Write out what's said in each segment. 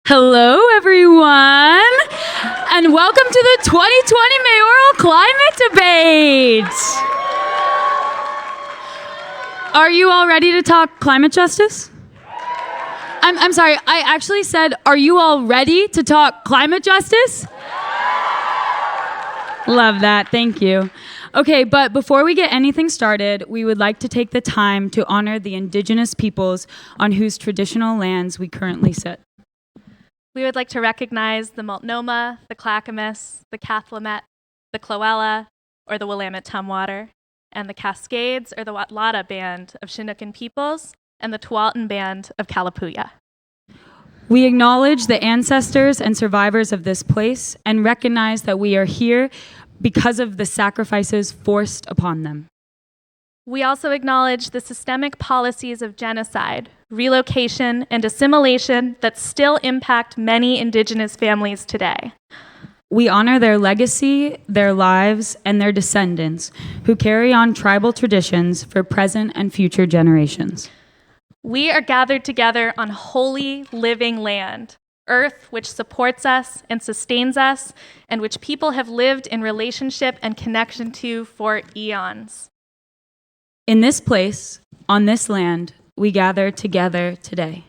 Hello, everyone, and welcome to the 2020 Mayoral Climate Debate. Are you all ready to talk climate justice? I'm sorry, I actually said, are you all ready to talk climate justice? Love that, thank you. Okay, but before we get anything started, we would like to take the time to honor the indigenous peoples on whose traditional lands we currently sit. We would like to recognize the Multnomah, the Clackamas, the Cathlamet, the Cloella, or the Willamette Tumwater, and the Cascades, or the Watlata Band of Chinookan peoples, and the Tualatin Band of Kalapuya. We acknowledge the ancestors and survivors of this place and recognize that we are here because of the sacrifices forced upon them. We also acknowledge the systemic policies of genocide, relocation, and assimilation that still impact many Indigenous families today. We honor their legacy, their lives, and their descendants who carry on tribal traditions for present and future generations. We are gathered together on holy, living land, earth which supports us and sustains us, and which people have lived in relationship and connection to for eons. In this place, on this land, we gather together today.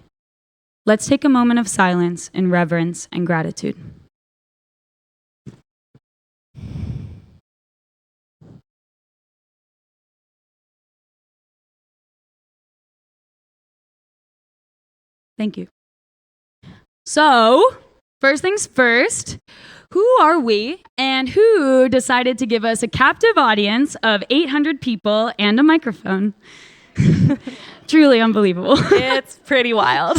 Let's take a moment of silence in reverence and gratitude. Thank you. So, first things first, who are we and who decided to give us a captive audience of 800 people and a microphone? Truly unbelievable. It's pretty wild.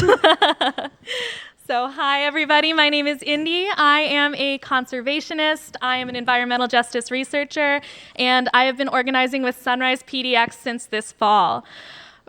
So hi everybody, my name is Indy. I am a conservationist, I am an environmental justice researcher, and I have been organizing with Sunrise PDX since this fall.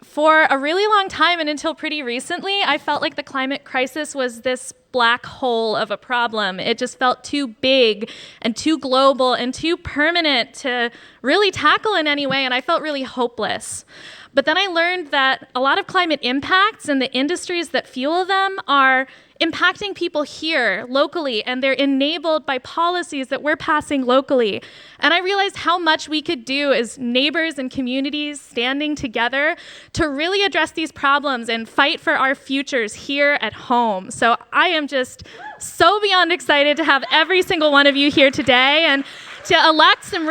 For a really long time and until pretty recently, I felt like the climate crisis was this black hole of a problem. It just felt too big and too global and too permanent to really tackle in any way, and I felt really hopeless. But then I learned that a lot of climate impacts and the industries that fuel them are impacting people here locally, and they're enabled by policies that we're passing locally. And I realized how much we could do as neighbors and communities standing together to really address these problems and fight for our futures here at home. So I am just so beyond excited to have every single one of you here today and to elect some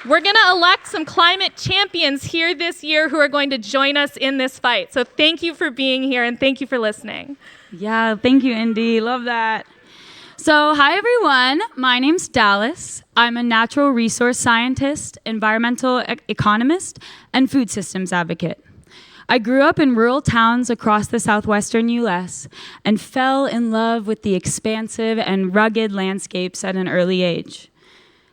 we're going to elect some climate champions here this year who are going to join us in this fight. So thank you for being here and thank you for listening. Yeah, thank you, Indy. Love that. So, hi everyone. My name's Dallas. I'm a natural resource scientist, environmental economist, and food systems advocate. I grew up in rural towns across the southwestern US and fell in love with the expansive and rugged landscapes at an early age.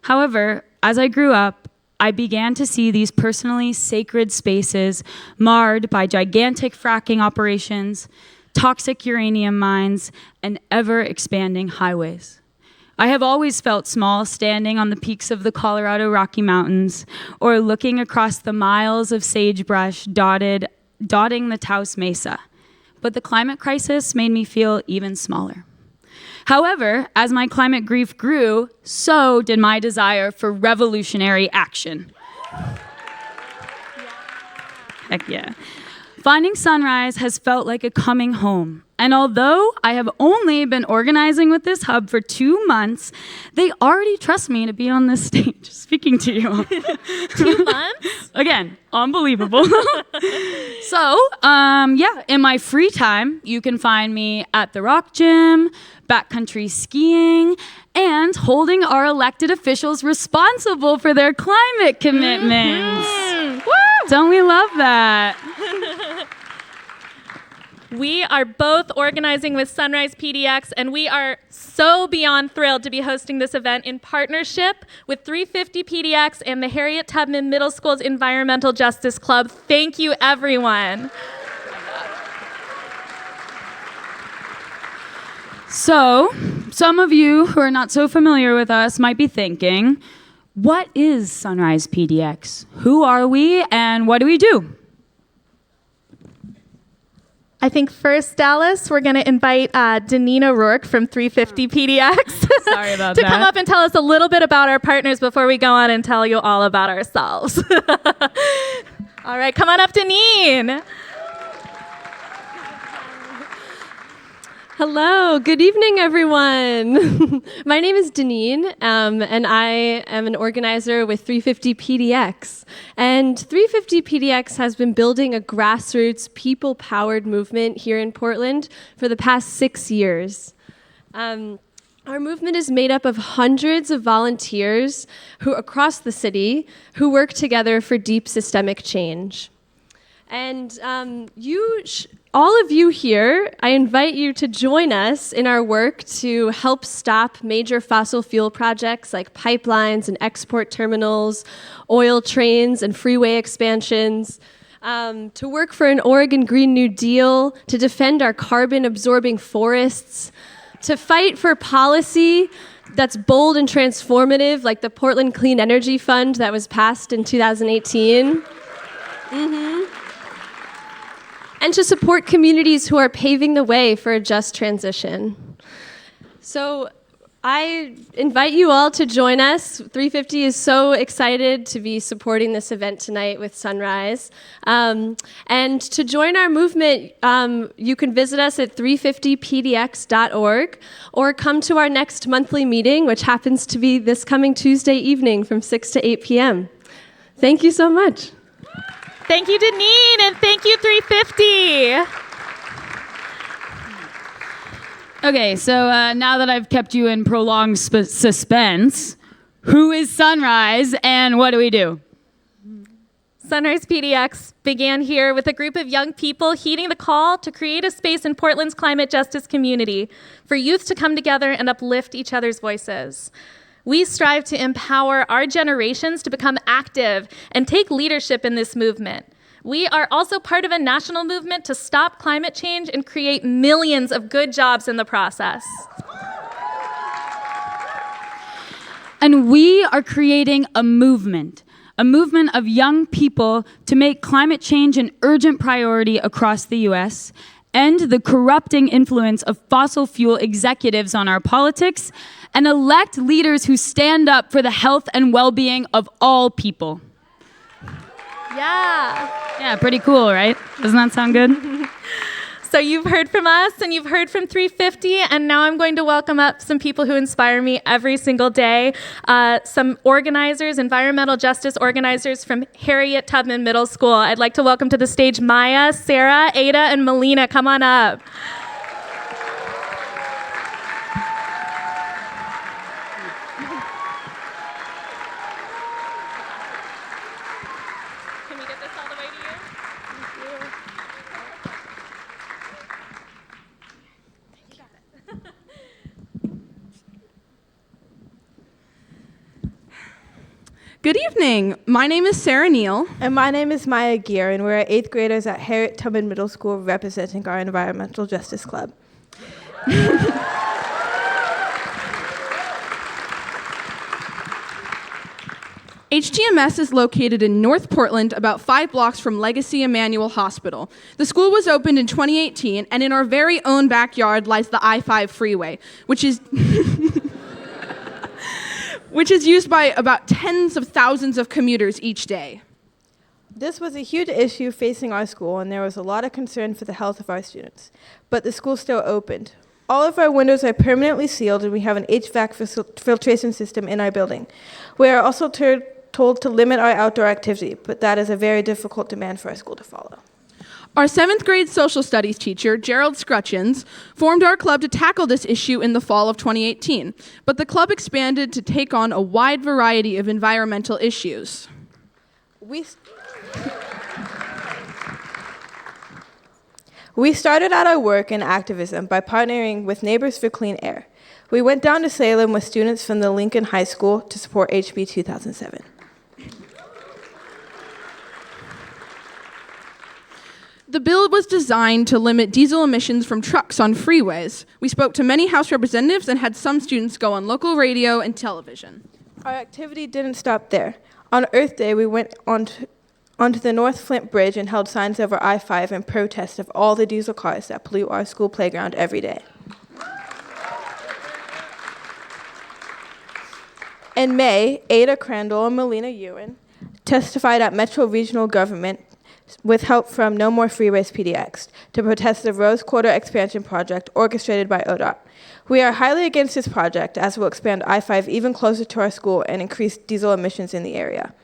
However, as I grew up, I began to see these personally sacred spaces marred by gigantic fracking operations, toxic uranium mines, and ever-expanding highways. I have always felt small standing on the peaks of the Colorado Rocky Mountains or looking across the miles of sagebrush dotting the Taos Mesa. But the climate crisis made me feel even smaller. However, as my climate grief grew, so did my desire for revolutionary action. Heck yeah. Finding Sunrise has felt like a coming home. And although I have only been organizing with this hub for 2 months, they already trust me to be on this stage speaking to you. 2 months? Again, unbelievable. So, in my free time, you can find me at the Rock Gym, backcountry skiing, and holding our elected officials responsible for their climate commitments. Mm-hmm. Woo! Don't we love that? We are both organizing with Sunrise PDX, and we are so beyond thrilled to be hosting this event in partnership with 350 PDX and the Harriet Tubman Middle School's Environmental Justice Club. Thank you, everyone. So, some of you who are not so familiar with us might be thinking, what is Sunrise PDX? Who are we, and what do we do? I think first, Dallas, we're going to invite Danina Rourke from 350 PDX Sorry about to that. come up and tell us a little bit about our partners before we go on and tell you all about ourselves. All right, come on up, Deneen. Hello, good evening, everyone. My name is Deneen, and I am an organizer with 350 PDX. And 350 PDX has been building a grassroots, people-powered movement here in Portland for the past 6 years. Our movement is made up of hundreds of volunteers across the city who work together for deep systemic change. And all of you here, I invite you to join us in our work to help stop major fossil fuel projects like pipelines and export terminals, oil trains and freeway expansions, to work for an Oregon Green New Deal, to defend our carbon-absorbing forests, to fight for policy that's bold and transformative, like the Portland Clean Energy Fund that was passed in 2018. And to support communities who are paving the way for a just transition. So I invite you all to join us. 350 is so excited to be supporting this event tonight with Sunrise. And to join our movement, you can visit us at 350pdx.org or come to our next monthly meeting, which happens to be this coming Tuesday evening from 6 to 8 p.m. Thank you so much. Thank you, Deneen, and thank you, 350. Okay, so now that I've kept you in prolonged suspense, who is Sunrise and what do we do? Sunrise PDX began here with a group of young people heeding the call to create a space in Portland's climate justice community for youth to come together and uplift each other's voices. We strive to empower our generations to become active and take leadership in this movement. We are also part of a national movement to stop climate change and create millions of good jobs in the process. And we are creating a movement of young people to make climate change an urgent priority across the U.S., end the corrupting influence of fossil fuel executives on our politics, and elect leaders who stand up for the health and well-being of all people. Yeah, pretty cool, right? Doesn't that sound good? So you've heard from us and you've heard from 350, and now I'm going to welcome up some people who inspire me every single day. Some organizers, environmental justice organizers from Harriet Tubman Middle School. I'd like to welcome to the stage Maya, Sarah, Ada, and Melina. Come on up. Can we get this all the way to you? Good evening. My name is Sarah Neal. And my name is Maya Gear, and we're 8th graders at Harriet Tubman Middle School representing our Environmental Justice Club. HTMS is located in North Portland, about 5 blocks from Legacy Emmanuel Hospital. The school was opened in 2018, and in our very own backyard lies the I-5 freeway, which is used by about tens of thousands of commuters each day. This was a huge issue facing our school, and there was a lot of concern for the health of our students. But the school still opened. All of our windows are permanently sealed, and we have an HVAC filtration system in our building. We are also told to limit our outdoor activity, but that is a very difficult demand for our school to follow. Our 7th grade social studies teacher, Gerald Scrutchins, formed our club to tackle this issue in the fall of 2018, but the club expanded to take on a wide variety of environmental issues. We started out our work in activism by partnering with Neighbors for Clean Air. We went down to Salem with students from the Lincoln High School to support HB 2007. The bill was designed to limit diesel emissions from trucks on freeways. We spoke to many House representatives and had some students go on local radio and television. Our activity didn't stop there. On Earth Day, we went on onto the North Flint Bridge and held signs over I-5 in protest of all the diesel cars that pollute our school playground every day. In May, Ada Crandall and Melina Ewan testified at Metro Regional Government with help from No More Freeways PDX to protest the Rose Quarter expansion project orchestrated by ODOT. We are highly against this project as it will expand I-5 even closer to our school and increase diesel emissions in the area.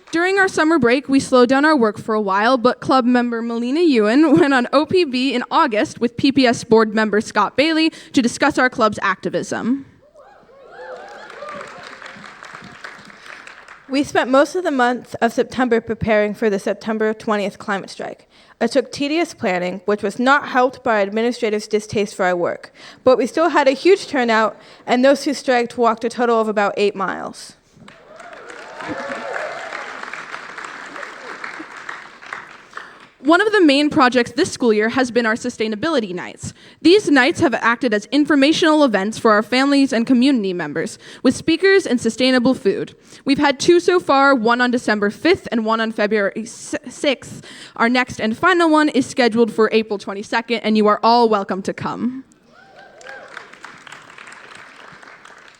During our summer break, we slowed down our work for a while, but club member Melina Ewan went on OPB in August with PPS board member Scott Bailey to discuss our club's activism. We spent most of the month of September preparing for the September 20th climate strike. It took tedious planning, which was not helped by administrators' distaste for our work. But we still had a huge turnout, and those who striked walked a total of about 8 miles. One of the main projects this school year has been our sustainability nights. These nights have acted as informational events for our families and community members, with speakers and sustainable food. We've had 2 so far, one on December 5th and one on February 6th. Our next and final one is scheduled for April 22nd, and you are all welcome to come.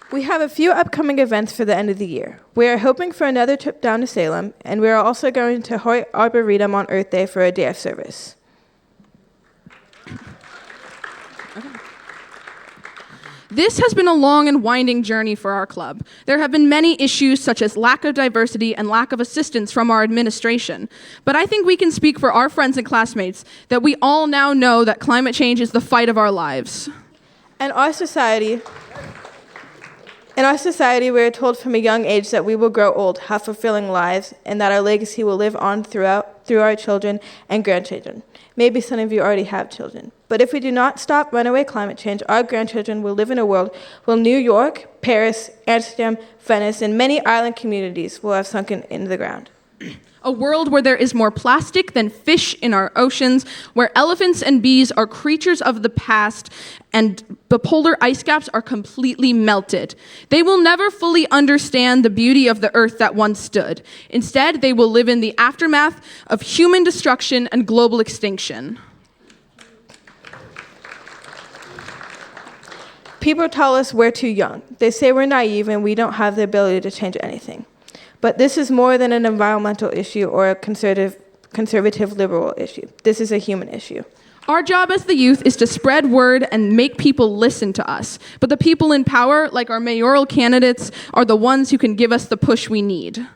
We have a few upcoming events for the end of the year. We are hoping for another trip down to Salem, and we are also going to Hoyt Arboretum on Earth Day for a day of service. This has been a long and winding journey for our club. There have been many issues such as lack of diversity and lack of assistance from our administration. But I think we can speak for our friends and classmates that we all now know that climate change is the fight of our lives. In our society, we are told from a young age that we will grow old, have fulfilling lives, and that our legacy will live on through our children and grandchildren. Maybe some of you already have children. But if we do not stop runaway climate change, our grandchildren will live in a world where New York, Paris, Amsterdam, Venice, and many island communities will have sunken into the ground. A world where there is more plastic than fish in our oceans, where elephants and bees are creatures of the past, and the polar ice caps are completely melted. They will never fully understand the beauty of the earth that once stood. Instead, they will live in the aftermath of human destruction and global extinction. People tell us we're too young. They say we're naive and we don't have the ability to change anything. But this is more than an environmental issue or a conservative liberal issue. This is a human issue. Our job as the youth is to spread word and make people listen to us. But the people in power, like our mayoral candidates, are the ones who can give us the push we need.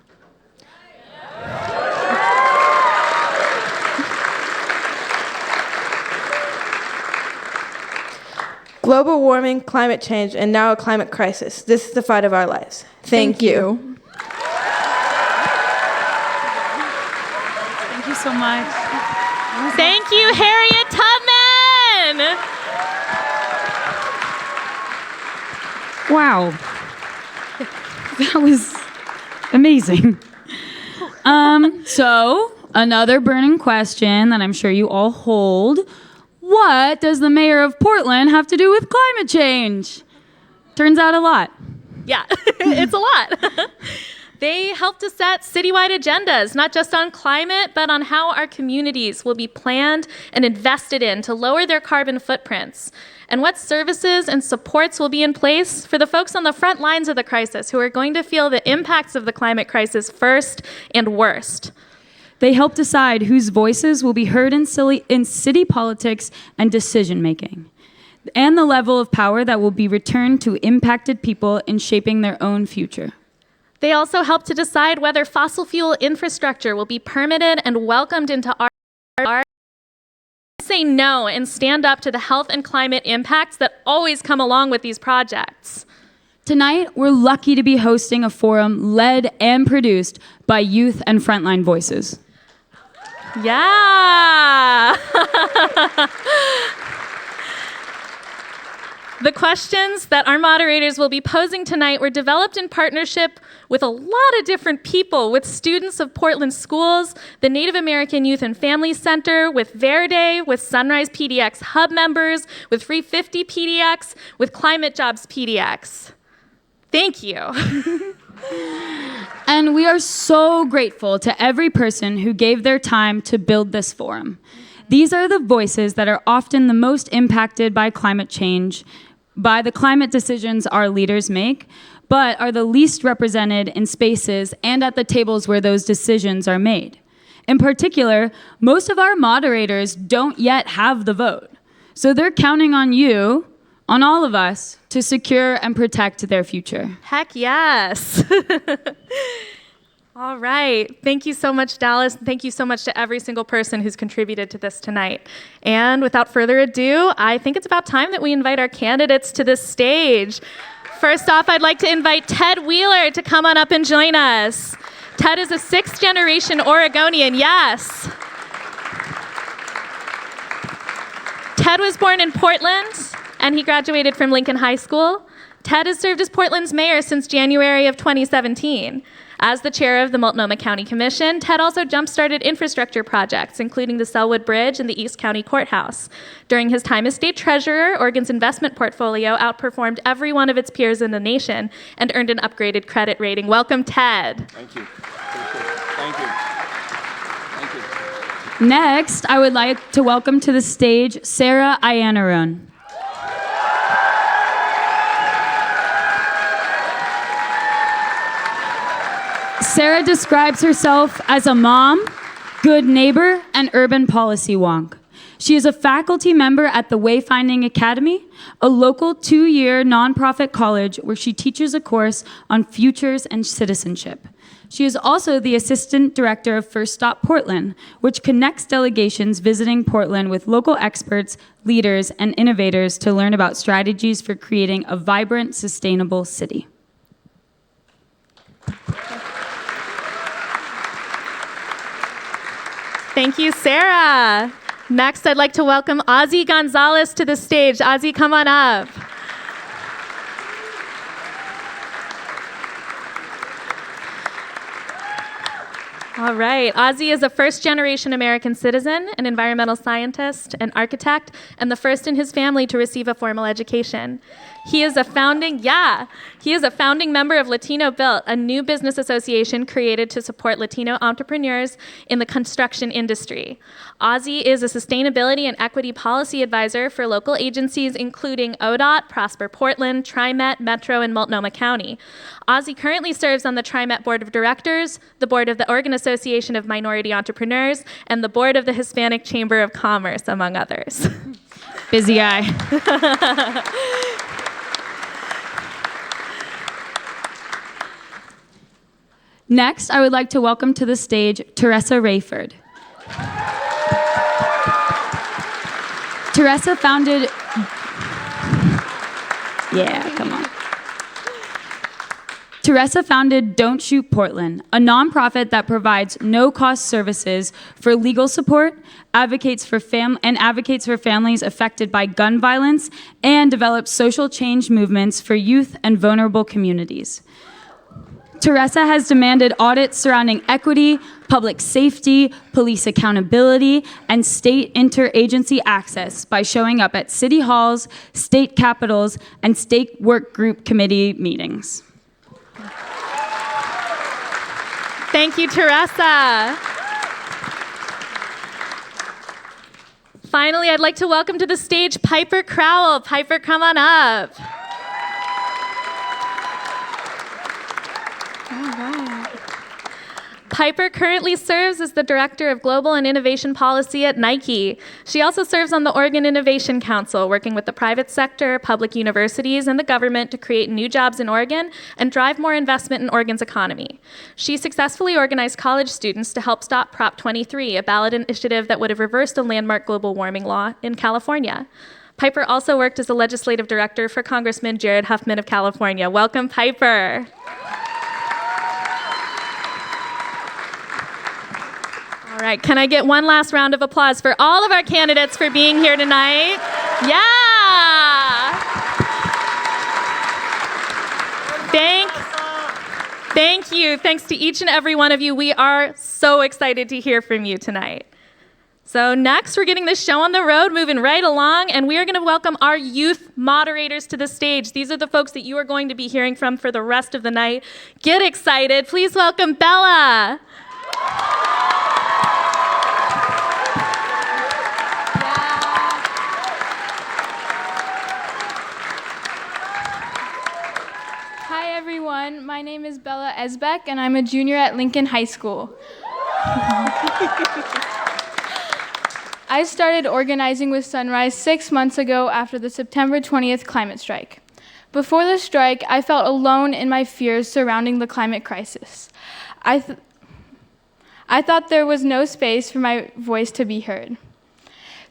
Global warming, climate change, and now a climate crisis. This is the fight of our lives. Thank you. Thank you so much. Thank you, Harriet Tubman. Wow. That was amazing. So, another burning question that I'm sure you all hold. What does the mayor of Portland have to do with climate change? Turns out a lot. Yeah, it's a lot. They help to set citywide agendas, not just on climate, but on how our communities will be planned and invested in to lower their carbon footprints, and what services and supports will be in place for the folks on the front lines of the crisis who are going to feel the impacts of the climate crisis first and worst. They help decide whose voices will be heard in city politics and decision-making, and the level of power that will be returned to impacted people in shaping their own future. They also help to decide whether fossil fuel infrastructure will be permitted and welcomed into our say no and stand up to the health and climate impacts that always come along with these projects. Tonight, we're lucky to be hosting a forum led and produced by youth and frontline voices. Yeah. The questions that our moderators will be posing tonight were developed in partnership with a lot of different people, with students of Portland schools, the Native American Youth and Family Center, with Verde, with Sunrise PDX Hub members, with 350 PDX, with Climate Jobs PDX. Thank you. And we are so grateful to every person who gave their time to build this forum. These are the voices that are often the most impacted by climate change, by the climate decisions our leaders make, but are the least represented in spaces and at the tables where those decisions are made. In particular, most of our moderators don't yet have the vote. So they're counting on you, on all of us, to secure and protect their future. Heck yes. All right. Thank you so much, Dallas. Thank you so much to every single person who's contributed to this tonight. And without further ado, I think it's about time that we invite our candidates to this stage. First off, I'd like to invite Ted Wheeler to come on up and join us. Ted is a sixth-generation Oregonian, yes. Ted was born in Portland, and he graduated from Lincoln High School. Ted has served as Portland's mayor since January of 2017. As the chair of the Multnomah County Commission, Ted also jump-started infrastructure projects, including the Selwood Bridge and the East County Courthouse. During his time as state treasurer, Oregon's investment portfolio outperformed every one of its peers in the nation and earned an upgraded credit rating. Welcome, Ted. Thank you. Thank you. Thank you. Next, I would like to welcome to the stage Sarah Iannarone. Sarah describes herself as a mom, good neighbor, and urban policy wonk. She is a faculty member at the Wayfinding Academy, a local 2-year nonprofit college where she teaches a course on futures and citizenship. She is also the assistant director of First Stop Portland, which connects delegations visiting Portland with local experts, leaders, and innovators to learn about strategies for creating a vibrant, sustainable city. Thank you, Sarah. Next, I'd like to welcome Ozzie González to the stage. Ozzie, come on up. All right. Ozzie is a first-generation American citizen, an environmental scientist, an architect, and the first in his family to receive a formal education. He is a founding member of Latino Built, a new business association created to support Latino entrepreneurs in the construction industry. Ozzie is a sustainability and equity policy advisor for local agencies including ODOT, Prosper Portland, TriMet, Metro, and Multnomah County. Ozzie currently serves on the TriMet Board of Directors, the board of the Oregon Association of Minority Entrepreneurs, and the board of the Hispanic Chamber of Commerce, among others. Busy guy. Next, I would like to welcome to the stage Teressa Raiford. Teressa founded... Yeah, come on. Teressa founded Don't Shoot Portland, a nonprofit that provides no-cost services for legal support, advocates for families affected by gun violence, and develops social change movements for youth and vulnerable communities. Teressa has demanded audits surrounding equity, public safety, police accountability, and state interagency access by showing up at city halls, state capitals, and state work group committee meetings. Thank you, Teressa. Finally, I'd like to welcome to the stage Piper Crowell. Piper, come on up. Piper currently serves as the Director of Global and Innovation Policy at Nike. She also serves on the Oregon Innovation Council, working with the private sector, public universities, and the government to create new jobs in Oregon and drive more investment in Oregon's economy. She successfully organized college students to help stop Prop 23, a ballot initiative that would have reversed a landmark global warming law in California. Piper also worked as a legislative director for Congressman Jared Huffman of California. Welcome, Piper. All right, can I get one last round of applause for all of our candidates for being here tonight? Yeah! Thank you. Thanks to each and every one of you. We are so excited to hear from you tonight. So next, we're getting this show on the road, moving right along, and we are going to welcome our youth moderators to the stage. These are the folks that you are going to be hearing from for the rest of the night. Get excited. Please welcome Bella. Hi everyone, my name is Bella Esbeck and I'm a junior at Lincoln High School. I started organizing with Sunrise 6 months ago after the September 20th climate strike. Before the strike, I felt alone in my fears surrounding the climate crisis. I thought there was no space for my voice to be heard.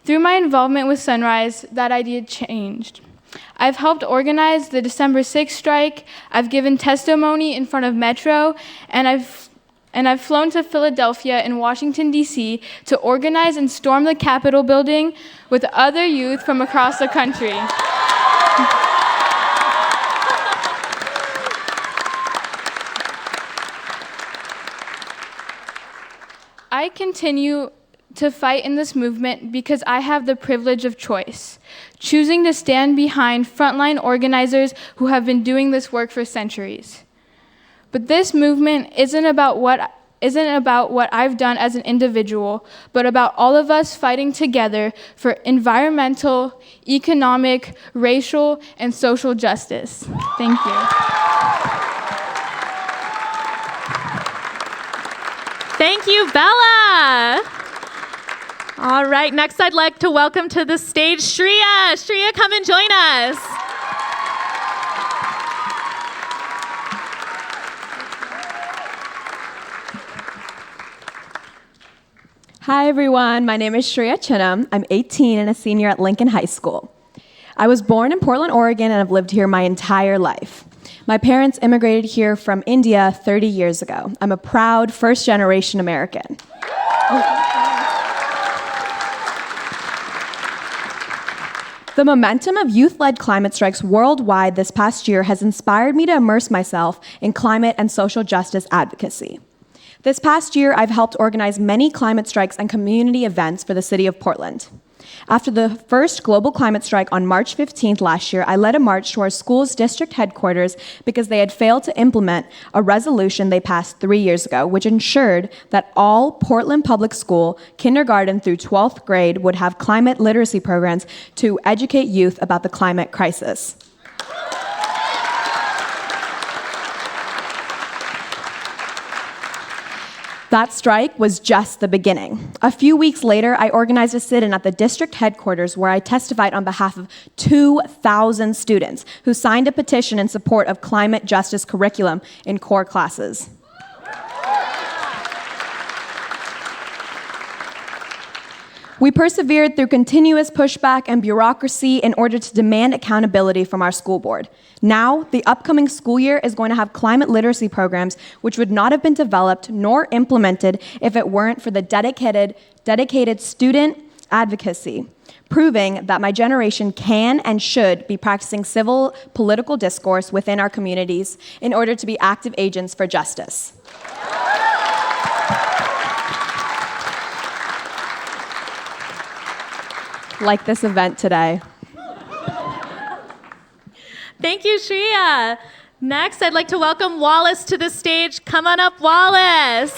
Through my involvement with Sunrise, that idea changed. I've helped organize the December 6th strike, I've given testimony in front of Metro, and I've flown to Philadelphia and Washington, D.C. to organize and storm the Capitol building with other youth from across the country. I continue to fight in this movement because I have the privilege of choice, choosing to stand behind frontline organizers who have been doing this work for centuries. But this movement isn't about what I've done as an individual, but about all of us fighting together for environmental, economic, racial, and social justice. Thank you. Thank you, Bella. All right, next I'd like to welcome to the stage Shreya. Shreya, come and join us. Hi everyone, my name is Shreya Chinam. I'm 18 and a senior at Lincoln High School. I was born in Portland, Oregon, and I've lived here my entire life. My parents immigrated here from India 30 years ago. I'm a proud first-generation American. The momentum of youth-led climate strikes worldwide this past year has inspired me to immerse myself in climate and social justice advocacy. This past year, I've helped organize many climate strikes and community events for the city of Portland. After the first global climate strike on March 15th last year, I led a march to our school's district headquarters because they had failed to implement a resolution they passed 3 years ago, which ensured that all Portland Public School, kindergarten through 12th grade, would have climate literacy programs to educate youth about the climate crisis. That strike was just the beginning. A few weeks later, I organized a sit-in at the district headquarters where I testified on behalf of 2,000 students who signed a petition in support of climate justice curriculum in core classes. We persevered through continuous pushback and bureaucracy in order to demand accountability from our school board. Now, the upcoming school year is going to have climate literacy programs which would not have been developed nor implemented if it weren't for the dedicated student advocacy, proving that my generation can and should be practicing civil political discourse within our communities in order to be active agents for justice. Like this event today. Thank you, Shreya. Next, I'd like to welcome Wallace to the stage. Come on up, Wallace.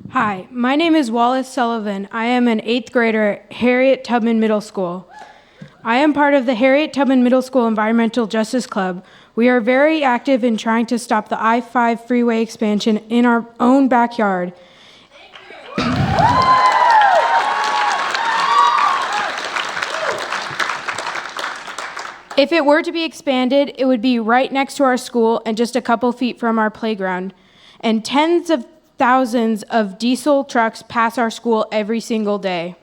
Hi, my name is Wallace Sullivan. I am an 8th grader at Harriet Tubman Middle School. I am part of the Harriet Tubman Middle School Environmental Justice Club. We are very active in trying to stop the I-5 freeway expansion in our own backyard. If it were to be expanded, it would be right next to our school and just a couple feet from our playground. And tens of thousands of diesel trucks pass our school every single day.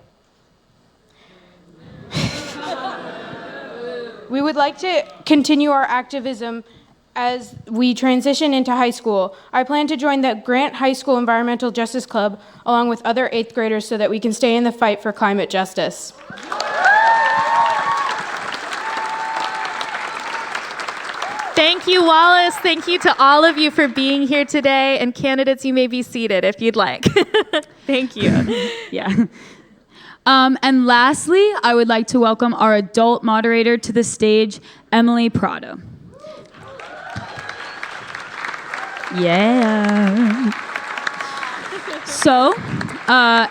We would like to continue our activism as we transition into high school. I plan to join the Grant High School Environmental Justice Club along with other 8th graders so that we can stay in the fight for climate justice. Thank you, Wallace. Thank you to all of you for being here today. And candidates, you may be seated if you'd like. Thank you. Yeah. And lastly, I would like to welcome our adult moderator to the stage, Emily Prado. Yeah. So,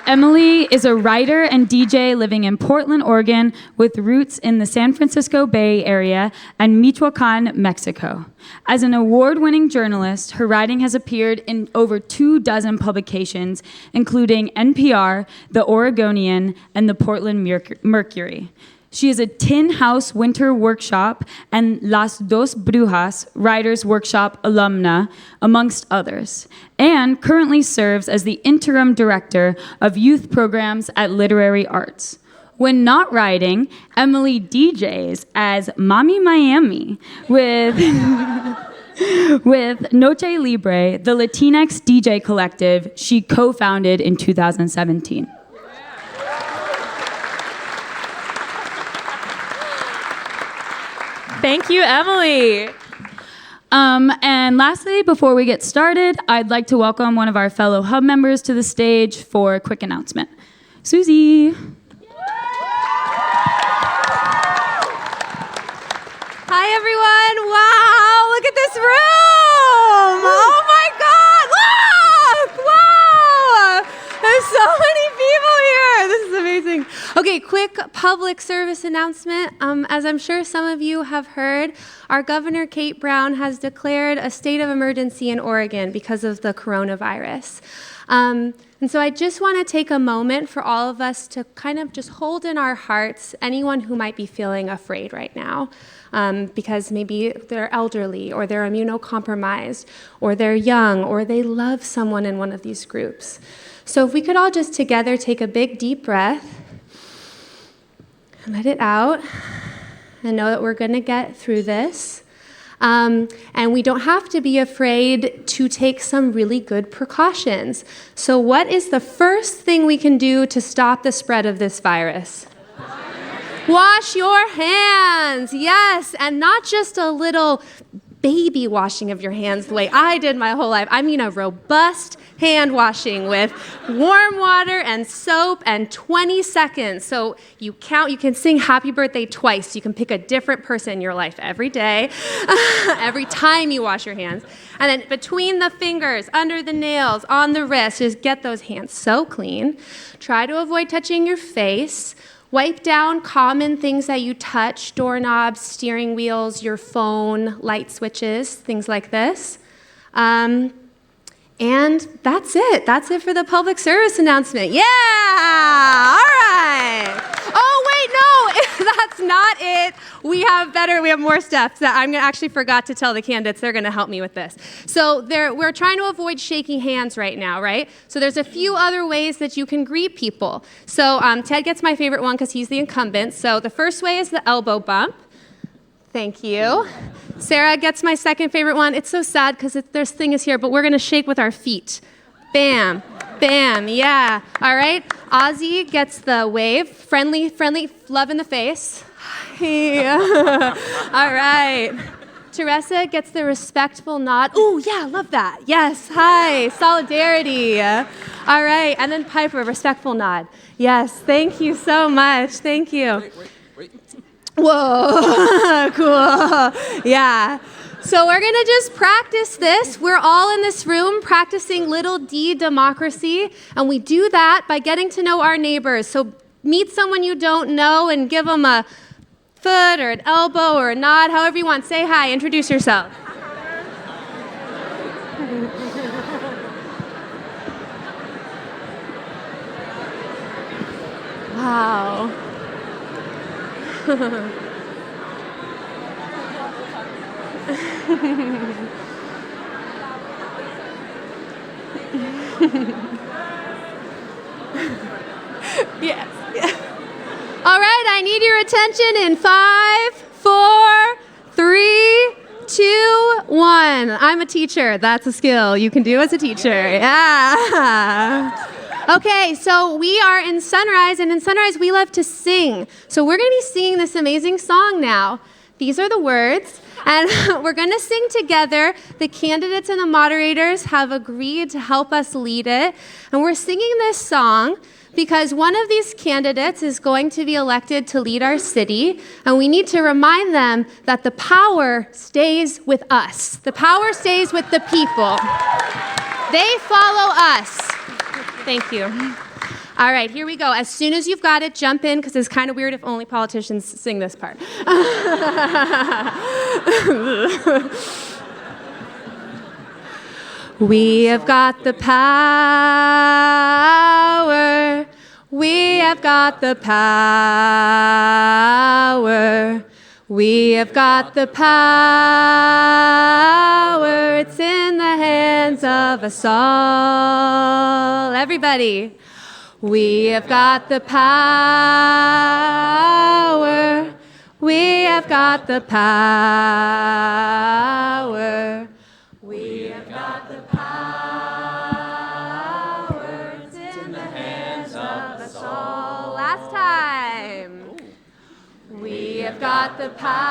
Emily is a writer and DJ living in Portland, Oregon, with roots in the San Francisco Bay Area and Michoacan, Mexico. As an award-winning journalist, her writing has appeared in over 24 publications, including NPR, The Oregonian, and the Portland Mercury. She is a Tin House Winter Workshop and Las Dos Brujas Writers Workshop alumna, amongst others, and currently serves as the interim director of youth programs at Literary Arts. When not writing, Emily DJs as Mami Miami with Noche Libre, the Latinx DJ collective she co-founded in 2017. Thank you, Emily. And lastly, before we get started, I'd like to welcome one of our fellow hub members to the stage for a quick announcement. Susie. Hi, everyone. Wow, look at this room. Oh, my God. Look. Wow. There's so many people here. This is amazing. Okay, quick public service announcement. As I'm sure some of you have heard, our Governor Kate Brown has declared a state of emergency in Oregon because of the coronavirus. And so I just want to take a moment for all of us to kind of just hold in our hearts anyone who might be feeling afraid right now. Because maybe they're elderly, or they're immunocompromised, or they're young, or they love someone in one of these groups. So if we could all just together take a big deep breath and let it out and know that we're going to get through this. And we don't have to be afraid to take some really good precautions. So what is the first thing we can do to stop the spread of this virus? Wash your hands, yes, and not just a little baby washing of your hands the way I did my whole life. I mean a robust hand washing with warm water and soap and 20 seconds. So you count, you can sing happy birthday twice. You can pick a different person in your life every day, every time you wash your hands. And then between the fingers, under the nails, on the wrist, just get those hands so clean. Try to avoid touching your face. Wipe down common things that you touch, doorknobs, steering wheels, your phone, light switches, things like this. And that's it. That's it for the public service announcement. Yeah! All right. Oh, wait, no, that's not it. We have more stuff that I'm actually forgot to tell the candidates. They're going to help me with this. So we're trying to avoid shaking hands right now, right? So there's a few other ways that you can greet people. So Ted gets my favorite one because he's the incumbent. So the first way is the elbow bump. Thank you. Sarah gets my second favorite one. It's so sad because this thing is here, but we're going to shake with our feet. Bam, bam, yeah. All right. Ozzie gets the wave. Friendly, love in the face. All right. Teressa gets the respectful nod. Ooh, yeah, love that. Yes, hi, solidarity. All right. And then Piper, respectful nod. Yes, thank you so much. Thank you. Wait. Whoa, cool. Yeah. So we're going to just practice this. We're all in this room practicing little D democracy, and we do that by getting to know our neighbors. So meet someone you don't know and give them a foot or an elbow or a nod, however you want. Say hi, introduce yourself. Wow. Yes. All right, I need your attention in 5, 4, 3, 2, 1. I'm a teacher. That's a skill you can do as a teacher. Yeah. Okay, so we are in Sunrise, and in Sunrise we love to sing. So we're going to be singing this amazing song now. These are the words, and we're going to sing together. The candidates and the moderators have agreed to help us lead it, and we're singing this song because one of these candidates is going to be elected to lead our city, and we need to remind them that the power stays with us. The power stays with the people. They follow us. Thank you. All right, here we go. As soon as you've got it, jump in, because it's kind of weird if only politicians sing this part. We have got the power. We have got the power. We have got the power. It's in the hands of us all. Everybody. We have got the power. We have got the power. We have got the power. It's in the hands of us all. Last time. We have got the power.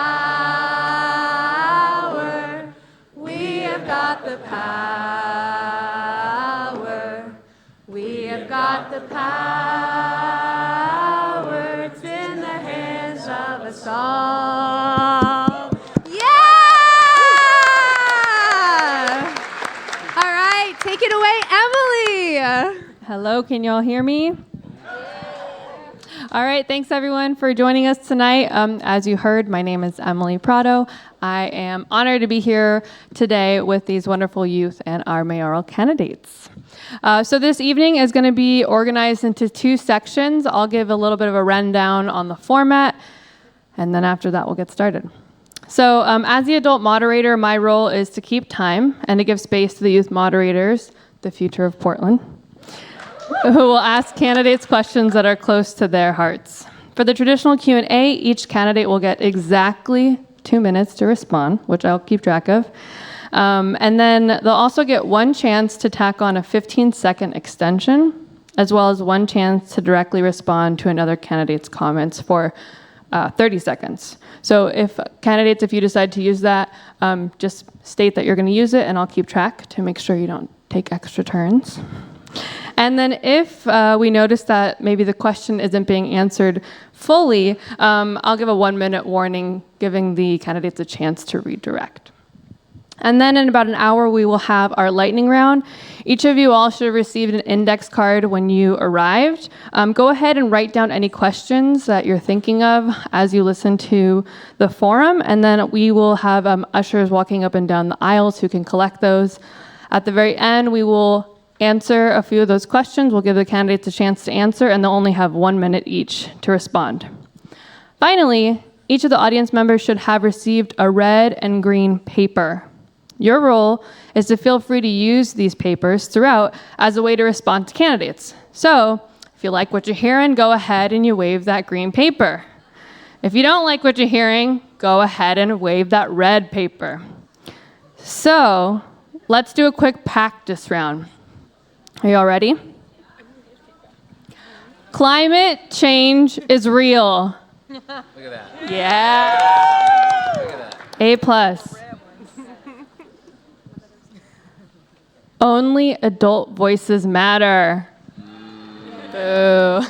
We have got the power. We have got the power. It's in the hands of us all. Yeah! All right, take it away, Emily. Hello, can y'all hear me? All right, thanks everyone for joining us tonight. As you heard, my name is Emily Prado. I am honored to be here today with these wonderful youth and our mayoral candidates. So this evening is going to be organized into 2 sections. I'll give a little bit of a rundown on the format, and then after that we'll get started. So as the adult moderator, my role is to keep time and to give space to the youth moderators, the future of Portland, who will ask candidates questions that are close to their hearts. For the traditional Q&A, each candidate will get exactly 2 minutes to respond, which I'll keep track of. And then they'll also get 1 chance to tack on a 15-second extension, as well as 1 chance to directly respond to another candidate's comments for 30 seconds. So if you decide to use that, just state that you're going to use it, and I'll keep track to make sure you don't take extra turns. And then if we notice that maybe the question isn't being answered fully, I'll give a 1-minute warning, giving the candidates a chance to redirect. And then in about an hour, we will have our lightning round. Each of you all should have received an index card when you arrived. Go ahead and write down any questions that you're thinking of as you listen to the forum, and then we will have ushers walking up and down the aisles who can collect those. At the very end, we will answer a few of those questions. We'll give the candidates a chance to answer, and they'll only have 1 minute each to respond. Finally, each of the audience members should have received a red and green paper. Your role is to feel free to use these papers throughout as a way to respond to candidates. So, if you like what you're hearing, go ahead and you wave that green paper. If you don't like what you're hearing, go ahead and wave that red paper. So, let's do a quick practice round. Are you all ready? Climate change is real. Look at that. Yeah. Look at that. A+. Only adult voices matter. Boo.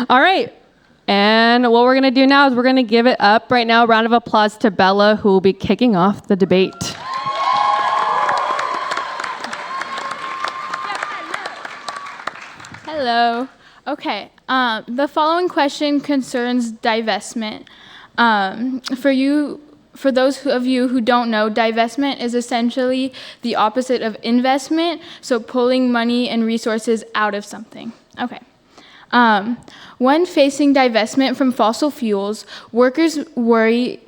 All right. And what we're going to do now is we're going to give it up right now. A round of applause to Bella, who will be kicking off the debate. Hello. Okay. The following question concerns divestment. For those of you who don't know, divestment is essentially the opposite of investment, so pulling money and resources out of something. Okay. When facing divestment from fossil fuels, workers worry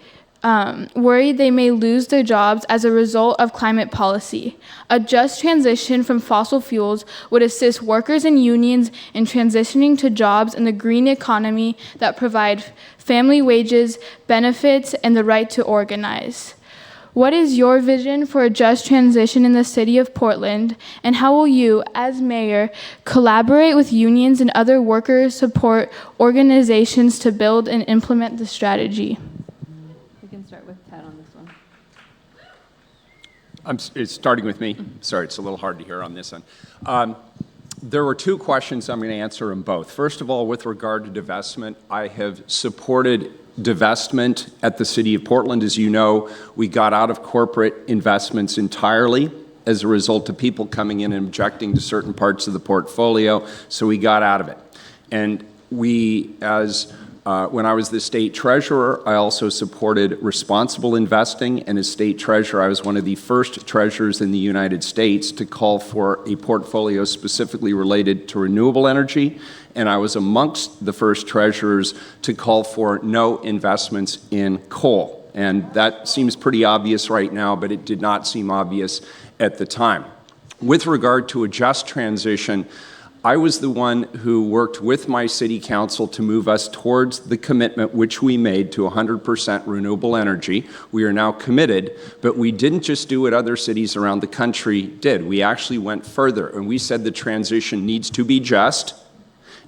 they may lose their jobs as a result of climate policy. A just transition from fossil fuels would assist workers and unions in transitioning to jobs in the green economy that provide family wages, benefits, and the right to organize. What is your vision for a just transition in the city of Portland, and how will you, as mayor, collaborate with unions and other worker support organizations to build and implement the strategy? We can start with Ted on this one. It's starting with me. Sorry, it's a little hard to hear on this one. There were two questions. I'm going to answer them both. First of all, with regard to divestment, I have supported divestment at the City of Portland. As you know, we got out of corporate investments entirely as a result of people coming in and objecting to certain parts of the portfolio, so we got out of it. And we, when I was the state treasurer, I also supported responsible investing, and as state treasurer, I was one of the first treasurers in the United States to call for a portfolio specifically related to renewable energy, and I was amongst the first treasurers to call for no investments in coal. And that seems pretty obvious right now, but it did not seem obvious at the time. With regard to a just transition, I was the one who worked with my city council to move us towards the commitment which we made to 100% renewable energy. We are now committed, but we didn't just do what other cities around the country did. We actually went further, and we said the transition needs to be just,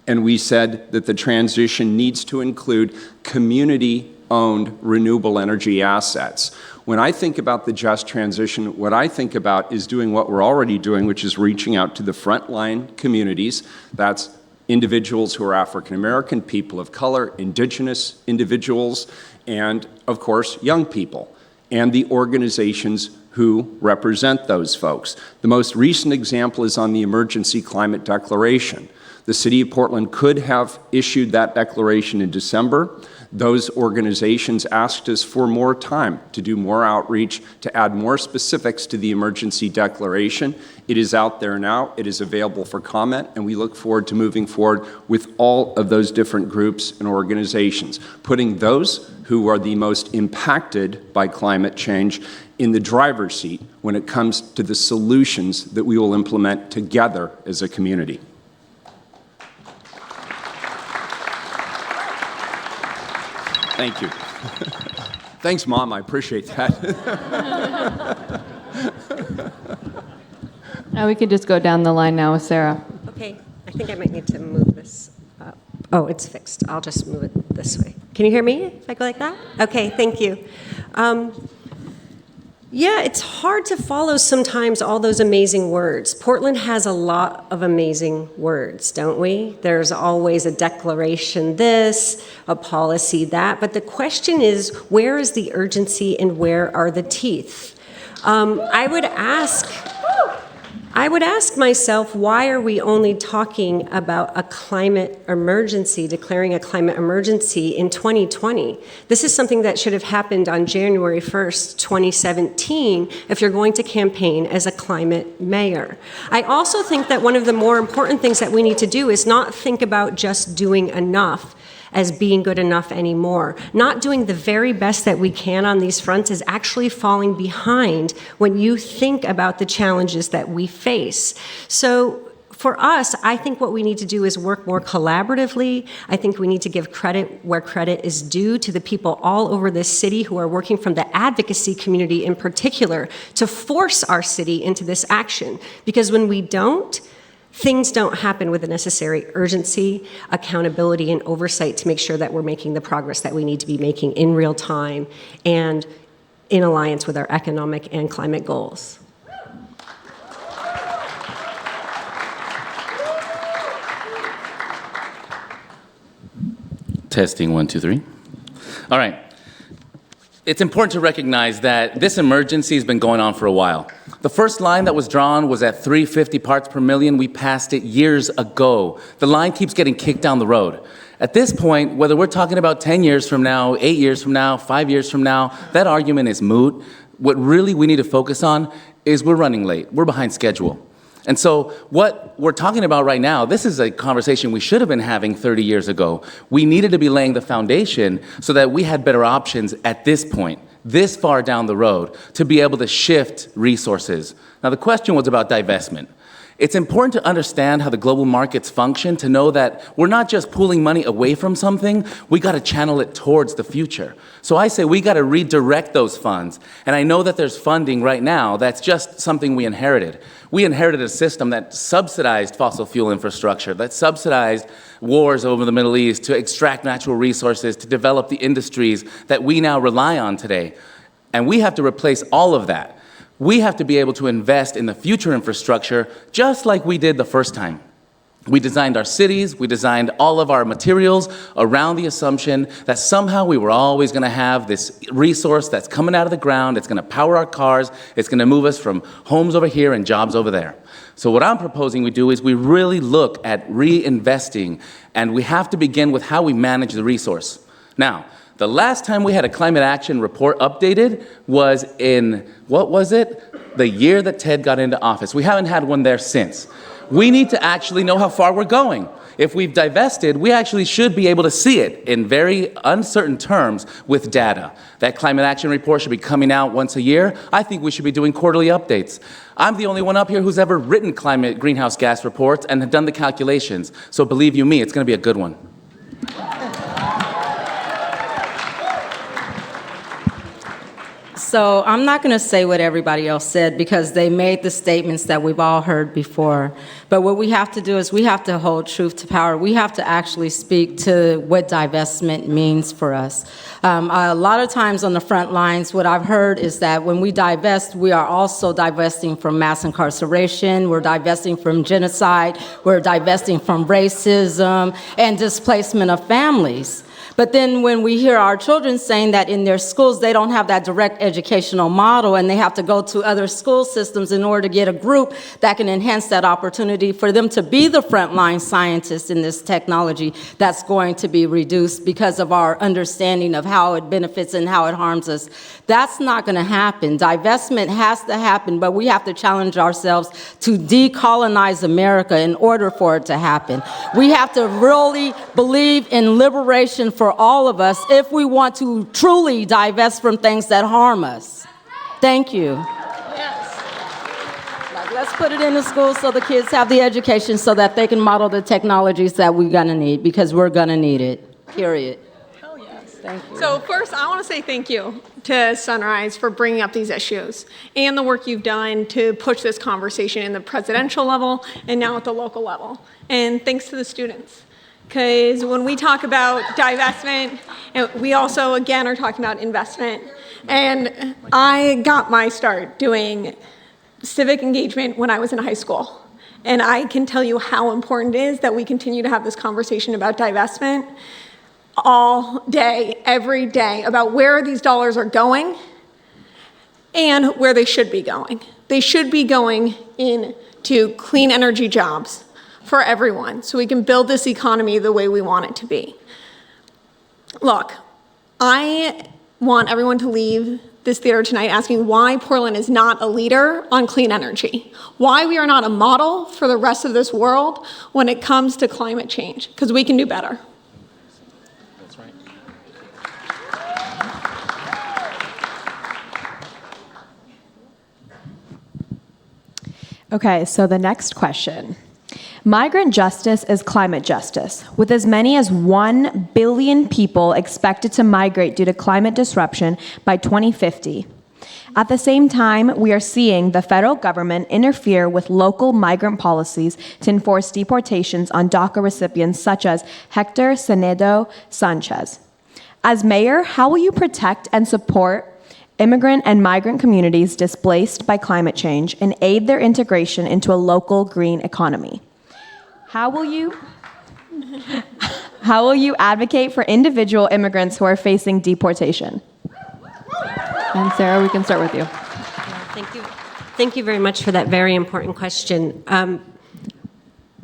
and we said that the transition needs to include community-owned renewable energy assets. When I think about the just transition, what I think about is doing what we're already doing, which is reaching out to the frontline communities. That's individuals who are African American, people of color, indigenous individuals, and of course, young people, and the organizations who represent those folks. The most recent example is on the Emergency Climate Declaration. The City of Portland could have issued that declaration in December. Those organizations asked us for more time to do more outreach, to add more specifics to the emergency declaration. It is out there now. It is available for comment, and we look forward to moving forward with all of those different groups and organizations, putting those who are the most impacted by climate change in the driver's seat when it comes to the solutions that we will implement together as a community. Thank you. Thanks, Mom. I appreciate that. Now we can just go down the line now with Sarah. Okay, I think I might need to move this up. Oh, it's fixed. I'll just move it this way. Can you hear me if I go like that? Okay, thank you. Yeah, it's hard to follow sometimes all those amazing words. Portland has a lot of amazing words, don't we? There's always a declaration this, a policy that, but the question is, where is the urgency and where are the teeth? I would ask myself, why are we only talking about a climate emergency, declaring a climate emergency in 2020? This is something that should have happened on January 1st, 2017, if you're going to campaign as a climate mayor. I also think that one of the more important things that we need to do is not think about just doing enough as being good enough anymore. Not doing the very best that we can on these fronts is actually falling behind when you think about the challenges that we face. So for us, I think what we need to do is work more collaboratively. I think we need to give credit where credit is due to the people all over this city who are working from the advocacy community in particular to force our city into this action. Because when we don't, things don't happen with the necessary urgency, accountability, and oversight to make sure that we're making the progress that we need to be making in real time and in alliance with our economic and climate goals. Testing 1, 2, 3. All right. It's important to recognize that this emergency has been going on for a while. The first line that was drawn was at 350 parts per million. We passed it years ago. The line keeps getting kicked down the road. At this point, whether we're talking about 10 years from now, 8 years from now, 5 years from now, that argument is moot. What really we need to focus on is we're running late. We're behind schedule. And so what we're talking about right now, this is a conversation we should have been having 30 years ago. We needed to be laying the foundation so that we had better options at this point, this far down the road, to be able to shift resources. Now, the question was about divestment. It's important to understand how the global markets function to know that we're not just pulling money away from something, we got to channel it towards the future. So I say we got to redirect those funds. And I know that there's funding right now that's just something we inherited. We inherited a system that subsidized fossil fuel infrastructure, that subsidized wars over the Middle East to extract natural resources, to develop the industries that we now rely on today. And we have to replace all of that. We have to be able to invest in the future infrastructure just like we did the first time. We designed our cities, we designed all of our materials around the assumption that somehow we were always going to have this resource that's coming out of the ground, it's going to power our cars, it's going to move us from homes over here and jobs over there. So what I'm proposing we do is we really look at reinvesting, and we have to begin with how we manage the resource. Now, the last time we had a climate action report updated was in, what was it? The year that Ted got into office. We haven't had one there since. We need to actually know how far we're going. If we've divested, we actually should be able to see it in very uncertain terms with data. That climate action report should be coming out once a year. I think we should be doing quarterly updates. I'm the only one up here who's ever written climate greenhouse gas reports and have done the calculations. So believe you me, it's going to be a good one. So I'm not going to say what everybody else said because they made the statements that we've all heard before. But what we have to do is we have to hold truth to power. We have to actually speak to what divestment means for us. A lot of times on the front lines, what I've heard is that when we divest, we are also divesting from mass incarceration, we're divesting from genocide, we're divesting from racism and displacement of families. But then when we hear our children saying that in their schools, they don't have that direct educational model and they have to go to other school systems in order to get a group that can enhance that opportunity for them to be the frontline scientists in this technology, that's going to be reduced because of our understanding of how it benefits and how it harms us. That's not going to happen. Divestment has to happen, but we have to challenge ourselves to decolonize America in order for it to happen. We have to really believe in liberation for all of us if we want to truly divest from things that harm us. Thank you. Like, let's put it in the schools so the kids have the education so that they can model the technologies that we're going to need, because we're going to need it, period. Hell yes. Thank you. So first, I want to say thank you to Sunrise for bringing up these issues and the work you've done to push this conversation in the presidential level and now at the local level. And thanks to the students. Because when we talk about divestment, we also, again, are talking about investment. And I got my start doing civic engagement when I was in high school. And I can tell you how important it is that we continue to have this conversation about divestment all day, every day, about where these dollars are going and where they should be going. They should be going into clean energy jobs for everyone, so we can build this economy the way we want it to be. Look, I want everyone to leave this theater tonight asking why Portland is not a leader on clean energy, why we are not a model for the rest of this world when it comes to climate change, because we can do better. That's right. Okay, so the next question. Migrant justice is climate justice, with as many as 1 billion people expected to migrate due to climate disruption by 2050. At the same time, we are seeing the federal government interfere with local migrant policies to enforce deportations on DACA recipients such as Hector Senedo Sanchez. As mayor, how will you protect and support immigrant and migrant communities displaced by climate change and aid their integration into a local green economy? How will you advocate for individual immigrants who are facing deportation? And Sarah, we can start with you. Thank you. Thank you very much for that very important question.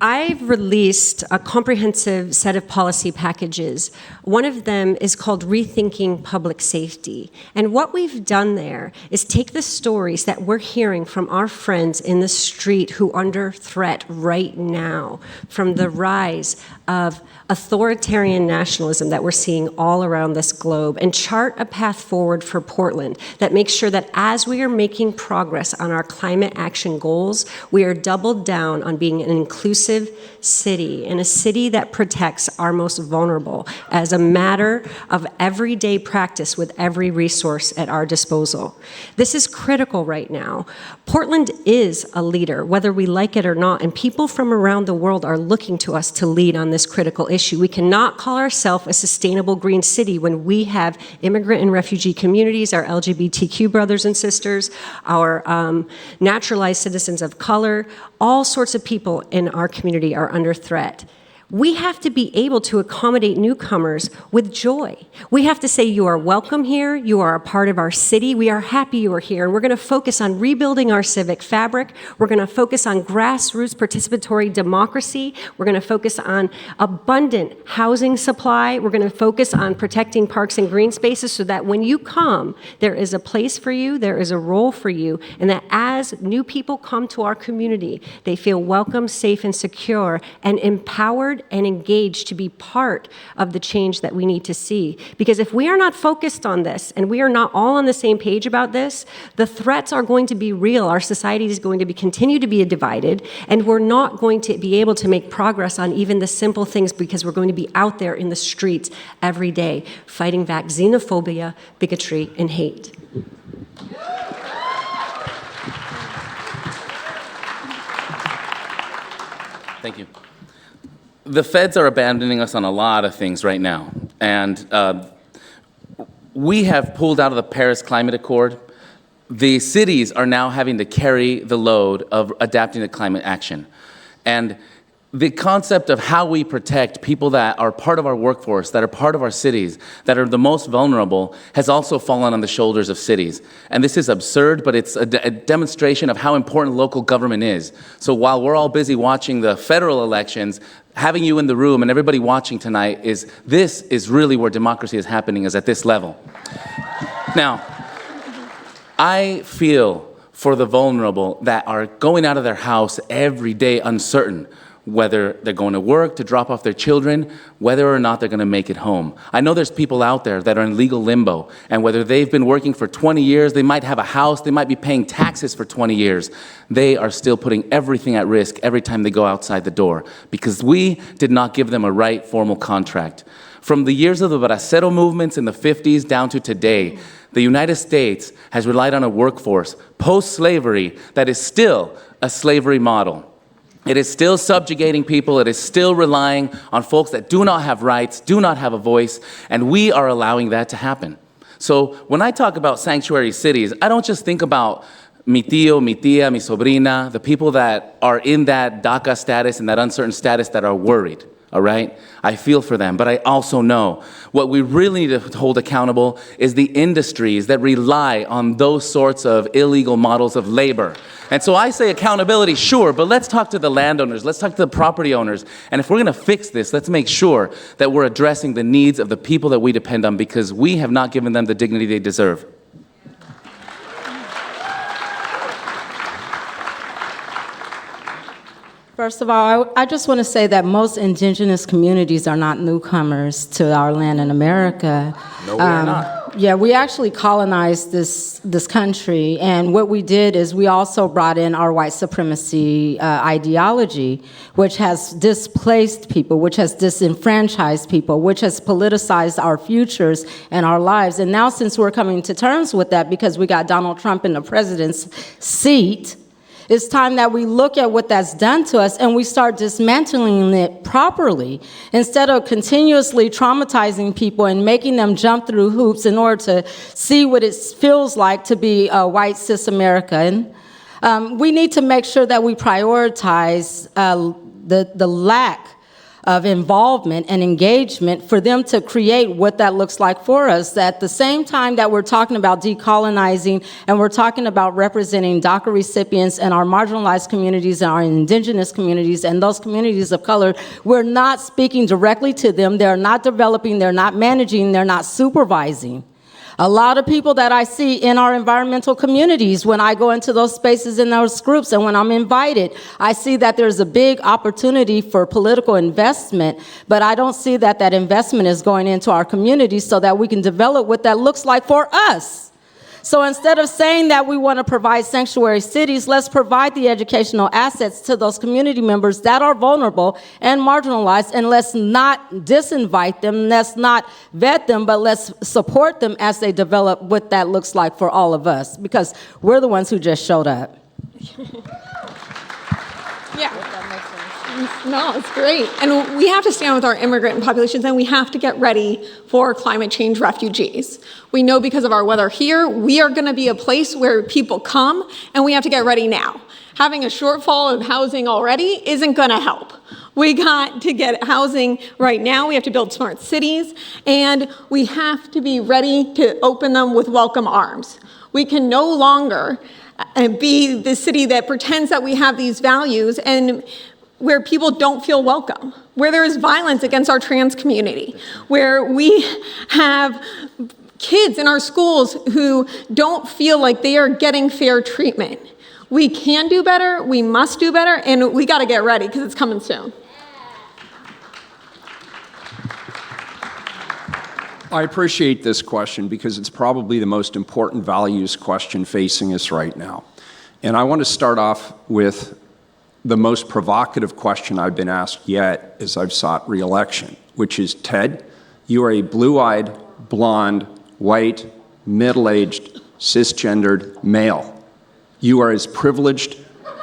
I've released a comprehensive set of policy packages. One of them is called Rethinking Public Safety. And what we've done there is take the stories that we're hearing from our friends in the street who are under threat right now, from the rise of authoritarian nationalism that we're seeing all around this globe, and chart a path forward for Portland that makes sure that as we are making progress on our climate action goals, we are doubled down on being an inclusive city, and a city that protects our most vulnerable as a matter of everyday practice with every resource at our disposal. This is critical right now. Portland is a leader, whether we like it or not, and people from around the world are looking to us to lead on this critical issue. We cannot call ourselves a sustainable green city when we have immigrant and refugee communities, our LGBTQ brothers and sisters, our naturalized citizens of color, all sorts of people in our community are under threat. We have to be able to accommodate newcomers with joy. We have to say, you are welcome here, you are a part of our city, we are happy you are here, and we're going to focus on rebuilding our civic fabric, we're going to focus on grassroots participatory democracy, we're going to focus on abundant housing supply, we're going to focus on protecting parks and green spaces so that when you come, there is a place for you, there is a role for you, and that as new people come to our community, they feel welcome, safe, and secure, and empowered and engaged to be part of the change that we need to see. Because if we are not focused on this and we are not all on the same page about this, the threats are going to be real. Our society is going to continue to be divided, and we're not going to be able to make progress on even the simple things because we're going to be out there in the streets every day fighting back xenophobia, bigotry, and hate. Thank you. The feds are abandoning us on a lot of things right now, and we have pulled out of the Paris Climate Accord. The cities are now having to carry the load of adapting to climate action. And the concept of how we protect people that are part of our workforce, that are part of our cities, that are the most vulnerable, has also fallen on the shoulders of cities. And this is absurd, but it's a demonstration of how important local government is. So while we're all busy watching the federal elections, having you in the room and everybody watching tonight this is really where democracy is happening, is at this level. Now, I feel for the vulnerable that are going out of their house every day uncertain whether they're going to work to drop off their children, whether or not they're going to make it home. I know there's people out there that are in legal limbo, and whether they've been working for 20 years, they might have a house, they might be paying taxes for 20 years, they are still putting everything at risk every time they go outside the door, because we did not give them a right formal contract. From the years of the bracero movements in the 50s down to today, the United States has relied on a workforce post-slavery that is still a slavery model. It is still subjugating people. It is still relying on folks that do not have rights, do not have a voice, and we are allowing that to happen. So when I talk about sanctuary cities, I don't just think about mi tío, mi tía, mi sobrina, the people that are in that DACA status and that uncertain status that are worried, all right? I feel for them, but I also know what we really need to hold accountable is the industries that rely on those sorts of illegal models of labor. And so I say accountability, sure, but let's talk to the landowners, let's talk to the property owners, and if we're gonna fix this, let's make sure that we're addressing the needs of the people that we depend on, because we have not given them the dignity they deserve. First of all, I just want to say that most indigenous communities are not newcomers to our land in America. No, we are not. Yeah, we actually colonized this country, and what we did is we also brought in our white supremacy ideology, which has displaced people, which has disenfranchised people, which has politicized our futures and our lives. And now, since we're coming to terms with that because we got Donald Trump in the president's seat, it's time that we look at what that's done to us and we start dismantling it properly instead of continuously traumatizing people and making them jump through hoops in order to see what it feels like to be a white cis American. We need to make sure that we prioritize the lack of involvement and engagement for them to create what that looks like for us. At the same time that we're talking about decolonizing and we're talking about representing DACA recipients and our marginalized communities and our indigenous communities and those communities of color, we're not speaking directly to them. They're not developing, they're not managing, they're not supervising. A lot of people that I see in our environmental communities, when I go into those spaces in those groups and when I'm invited, I see that there's a big opportunity for political investment, but I don't see that that investment is going into our communities so that we can develop what that looks like for us. So instead of saying that we want to provide sanctuary cities, let's provide the educational assets to those community members that are vulnerable and marginalized, and let's not disinvite them, let's not vet them, but let's support them as they develop what that looks like for all of us, because we're the ones who just showed up. Yeah. No, it's great. And we have to stand with our immigrant populations, and we have to get ready for climate change refugees. We know because of our weather here, we are going to be a place where people come, and we have to get ready now. Having a shortfall of housing already isn't going to help. We got to get housing right now. We have to build smart cities, and we have to be ready to open them with welcome arms. We can no longer be the city that pretends that we have these values and where people don't feel welcome, where there is violence against our trans community, where we have kids in our schools who don't feel like they are getting fair treatment. We can do better, we must do better, and we got to get ready because it's coming soon. I appreciate this question because it's probably the most important values question facing us right now. And I want to start off with the most provocative question I've been asked yet as I've sought re-election, which is, Ted, you are a blue-eyed, blonde, white, middle-aged, cisgendered male. You are as privileged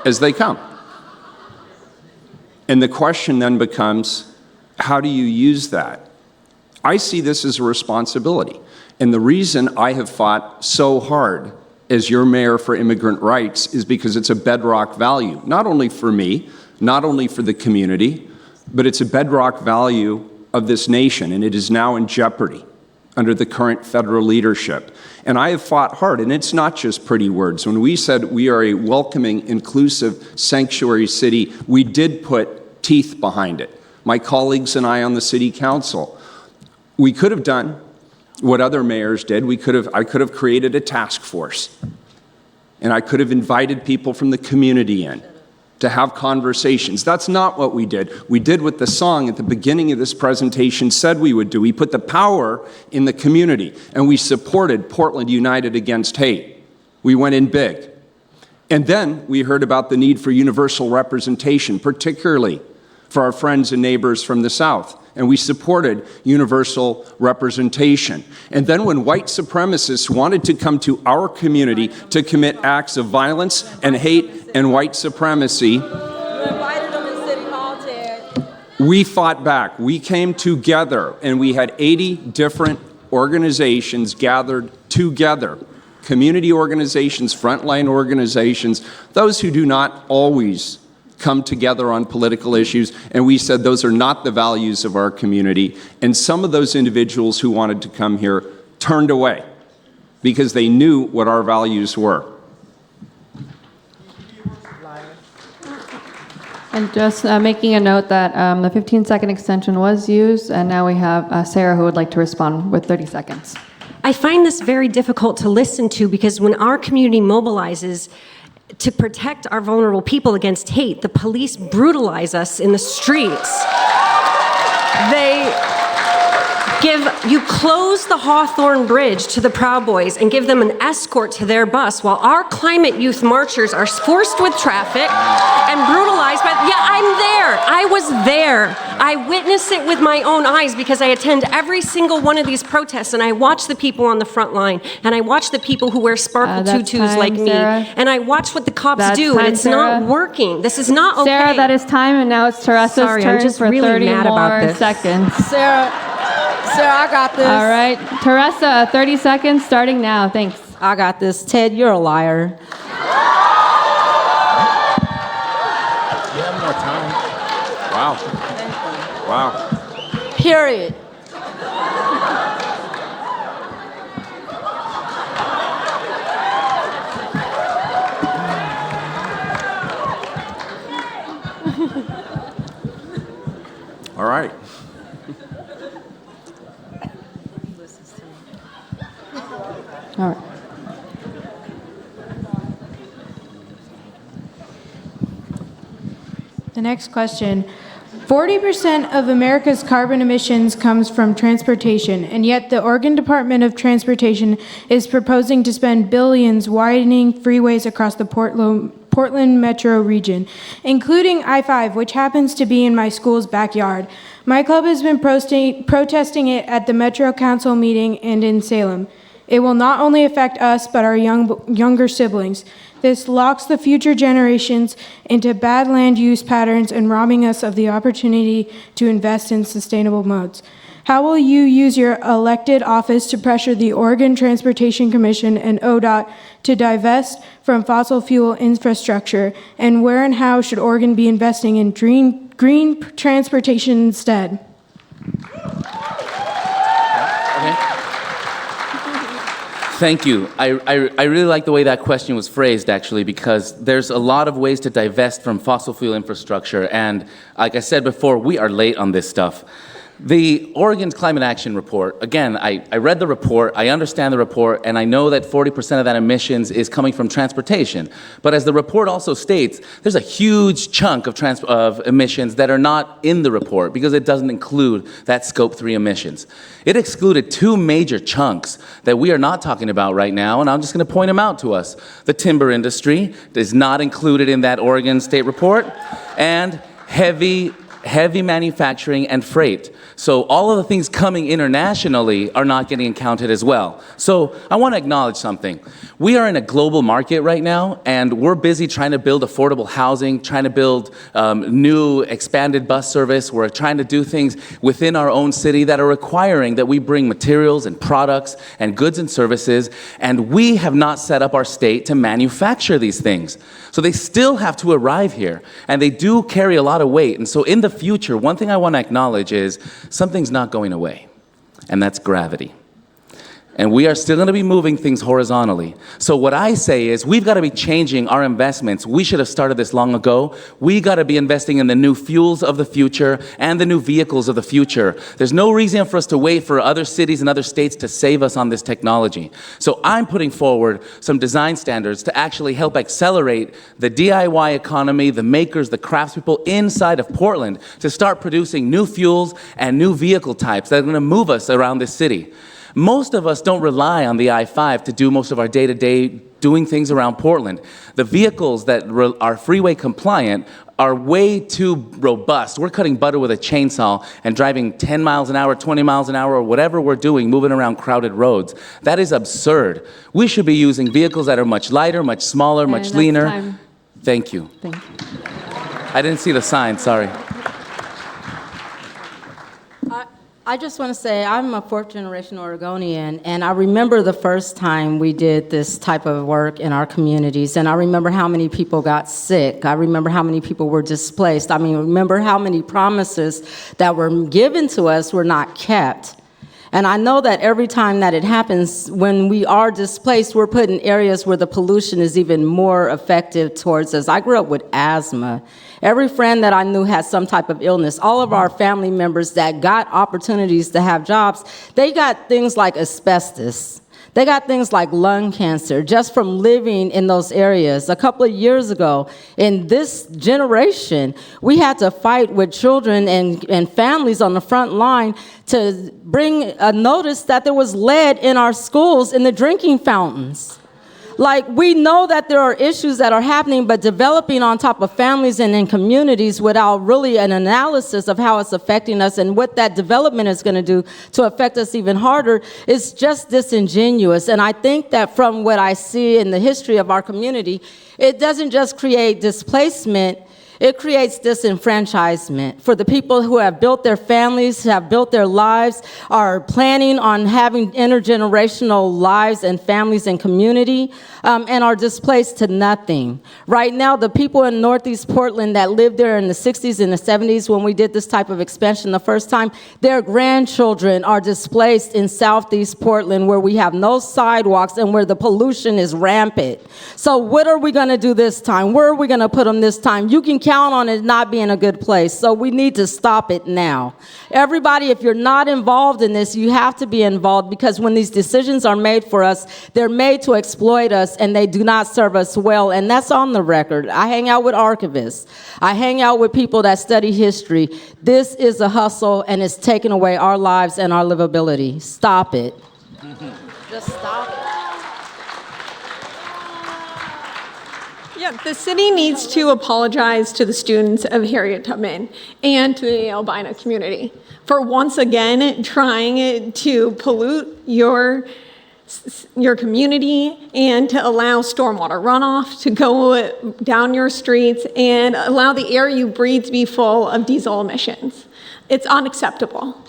as they come. And the question then becomes, how do you use that? I see this as a responsibility. And the reason I have fought so hard as your mayor for immigrant rights is because it's a bedrock value, not only for me, not only for the community, but it's a bedrock value of this nation, and it is now in jeopardy under the current federal leadership. And I have fought hard, and it's not just pretty words. When we said we are a welcoming, inclusive sanctuary city, we did put teeth behind it. My colleagues and I on the city council, we could have done what other mayors did. I could have created a task force, and I could have invited people from the community in to have conversations. That's not what we did. We did what the song at the beginning of this presentation said we would do. We put the power in the community, and we supported Portland United Against Hate. We went in big. And then we heard about the need for universal representation, particularly for our friends and neighbors from the South. And we supported universal representation. And then when white supremacists wanted to come to our community to commit acts of violence and hate and white supremacy, we fought back. We came together, and we had 80 different organizations gathered together. Community organizations, frontline organizations, those who do not always come together on political issues, and we said those are not the values of our community. And some of those individuals who wanted to come here turned away because they knew what our values were. And just making a note that the 15-second extension was used, and now we have Sarah who would like to respond with 30 seconds. I find this very difficult to listen to because when our community mobilizes to protect our vulnerable people against hate, the police brutalize us in the streets. You close the Hawthorne Bridge to the Proud Boys and give them an escort to their bus while our climate youth marchers are forced with traffic and brutalized by, yeah, I'm there. I was there. I witnessed it with my own eyes because I attend every single one of these protests, and I watch the people on the front line, and I watch the people who wear sparkle tutus like me, and I watch what the cops do, and it's not working. This is not okay. Sarah, that is time, and now it's Teressa's turn I'm just for really 30 mad more about this. seconds. Sarah, I got this. All right, Teressa, 30 seconds starting now. Thanks. I got this. Ted, you're a liar. Wow. Wow. Wow. Period. All right. All right. The next question. 40% of America's carbon emissions comes from transportation, and yet the Oregon Department of Transportation is proposing to spend billions widening freeways across the Portland metro region, including I-5, which happens to be in my school's backyard. My club has been protesting it at the Metro Council meeting and in Salem. It will not only affect us, but our younger siblings. This locks the future generations into bad land use patterns and robbing us of the opportunity to invest in sustainable modes. How will you use your elected office to pressure the Oregon Transportation Commission and ODOT to divest from fossil fuel infrastructure? And where and how should Oregon be investing in green transportation instead? Thank you. I really like the way that question was phrased, actually, because there's a lot of ways to divest from fossil fuel infrastructure. And like I said before, we are late on this stuff. The Oregon's Climate Action Report, again, I read the report, I understand the report, and I know that 40% of that emissions is coming from transportation. But as the report also states, there's a huge chunk of emissions that are not in the report because it doesn't include that Scope 3 emissions. It excluded two major chunks that we are not talking about right now, and I'm just going to point them out to us. The timber industry is not included in that Oregon State report, and heavy manufacturing and freight. So all of the things coming internationally are not getting counted as well. So I want to acknowledge something. We are in a global market right now, and we're busy trying to build affordable housing, trying to build new expanded bus service. We're trying to do things within our own city that are requiring that we bring materials and products and goods and services, and we have not set up our state to manufacture these things. So they still have to arrive here, and they do carry a lot of weight. And so in the future, one thing I want to acknowledge is something's not going away, and that's gravity. And we are still going to be moving things horizontally. So what I say is we've got to be changing our investments. We should have started this long ago. We got to be investing in the new fuels of the future and the new vehicles of the future. There's no reason for us to wait for other cities and other states to save us on this technology. So I'm putting forward some design standards to actually help accelerate the DIY economy, the makers, the craftspeople inside of Portland to start producing new fuels and new vehicle types that are going to move us around this city. Most of us don't rely on the I-5 to do most of our day-to-day doing things around Portland. The vehicles that are freeway compliant are way too robust. We're cutting butter with a chainsaw and driving 10 miles an hour, 20 miles an hour, or whatever we're doing, moving around crowded roads. That is absurd. We should be using vehicles that are much lighter, much smaller, much leaner. Time. Thank you. Thank you. I didn't see the sign, sorry. I just want to say I'm a fourth-generation Oregonian, and I remember the first time we did this type of work in our communities, and I remember how many people got sick. I remember how many people were displaced. I mean, remember how many promises that were given to us were not kept. And I know that every time that it happens, when we are displaced, we're put in areas where the pollution is even more effective towards us. I grew up with asthma. Every friend that I knew had some type of illness. All of our family members that got opportunities to have jobs, they got things like asbestos. They got things like lung cancer just from living in those areas. A couple of years ago, in this generation, we had to fight with children and families on the front line to bring a notice that there was lead in our schools in the drinking fountains. Like, we know that there are issues that are happening, but developing on top of families and in communities without really an analysis of how it's affecting us and what that development is going to do to affect us even harder is just disingenuous. And I think that from what I see in the history of our community, it doesn't just create displacement, It creates disenfranchisement for the people who have built their families, have built their lives, are planning on having intergenerational lives and families and community, and are displaced to nothing. Right now, the people in Northeast Portland that lived there in the 60s and the 70s when we did this type of expansion the first time, their grandchildren are displaced in Southeast Portland where we have no sidewalks and where the pollution is rampant. So what are we going to do this time? Where are we going to put them this time? You can count on it not being a good place. So we need to stop it now. Everybody, if you're not involved in this, you have to be involved, because when these decisions are made for us, they're made to exploit us and they do not serve us well. And that's on the record. I hang out with archivists. I hang out with people that study history. This is a hustle and it's taking away our lives and our livability. Stop it. Just stop it. Yeah, the city needs to apologize to the students of Harriet Tubman and to the albino community for once again trying to pollute your community and to allow stormwater runoff to go down your streets and allow the air you breathe to be full of diesel emissions. It's unacceptable.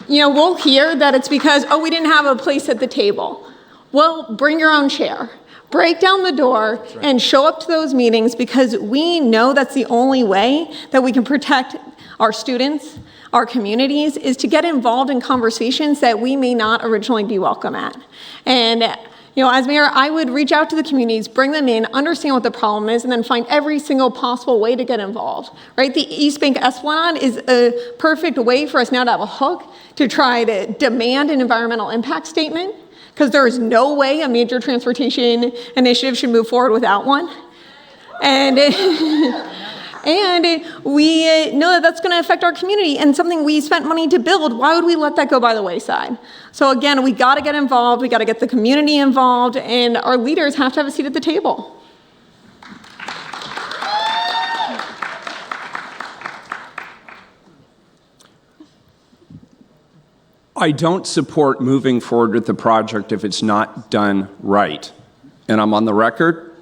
You know, we'll hear that it's because, oh, we didn't have a place at the table. Well, bring your own chair. Break down the door and show up to those meetings, because we know that's the only way that we can protect our students, our communities, is to get involved in conversations that we may not originally be welcome at. And you know, as mayor, I would reach out to the communities, bring them in, understand what the problem is, and then find every single possible way to get involved, right? The East Bank Esplanade is a perfect way for us now to have a hook to try to demand an environmental impact statement, because there is no way a major transportation initiative should move forward without one. And we know that that's going to affect our community and something we spent money to build. Why would we let that go by the wayside? So again, we got to get involved. We got to get the community involved, and our leaders have to have a seat at the table. I don't support moving forward with the project if it's not done right. And I'm on the record,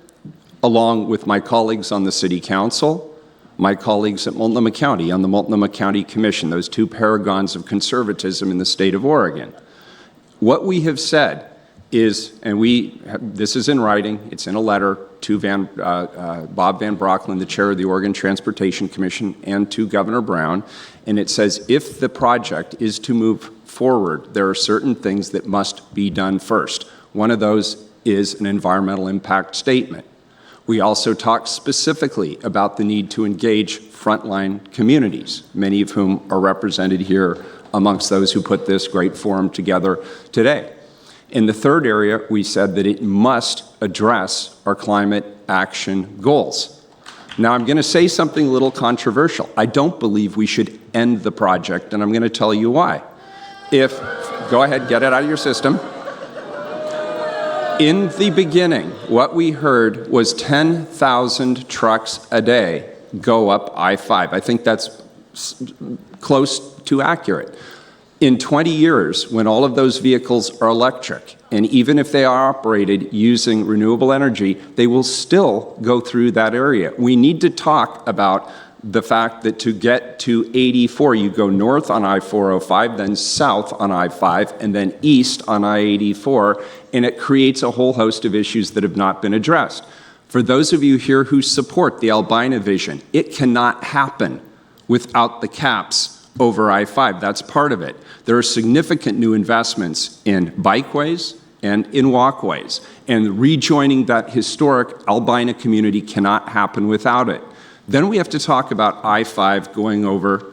along with my colleagues on the City Council, my colleagues at Multnomah County on the Multnomah County Commission, those two paragons of conservatism in the state of Oregon. What we have said is, and this is in writing, it's in a letter to Bob Van Brocklin, the chair of the Oregon Transportation Commission, and to Governor Brown, and it says if the project is to move forward, there are certain things that must be done first. One of those is an environmental impact statement. We also talk specifically about the need to engage frontline communities, many of whom are represented here amongst those who put this great forum together today. In the third area, we said that it must address our climate action goals. Now, I'm going to say something a little controversial. I don't believe we should end the project, and I'm going to tell you why. Go ahead, get it out of your system. In the beginning, what we heard was 10,000 trucks a day go up I-5. I think that's close to accurate. In 20 years, when all of those vehicles are electric, and even if they are operated using renewable energy, they will still go through that area. We need to talk about the fact that to get to 84, you go north on I-405, then south on I-5, and then east on I-84, and it creates a whole host of issues that have not been addressed. For those of you here who support the albino vision, it cannot happen without the caps over I-5. That's part of it. There are significant new investments in bikeways and in walkways, and rejoining that historic albino community cannot happen without it. Then we have to talk about I-5 going over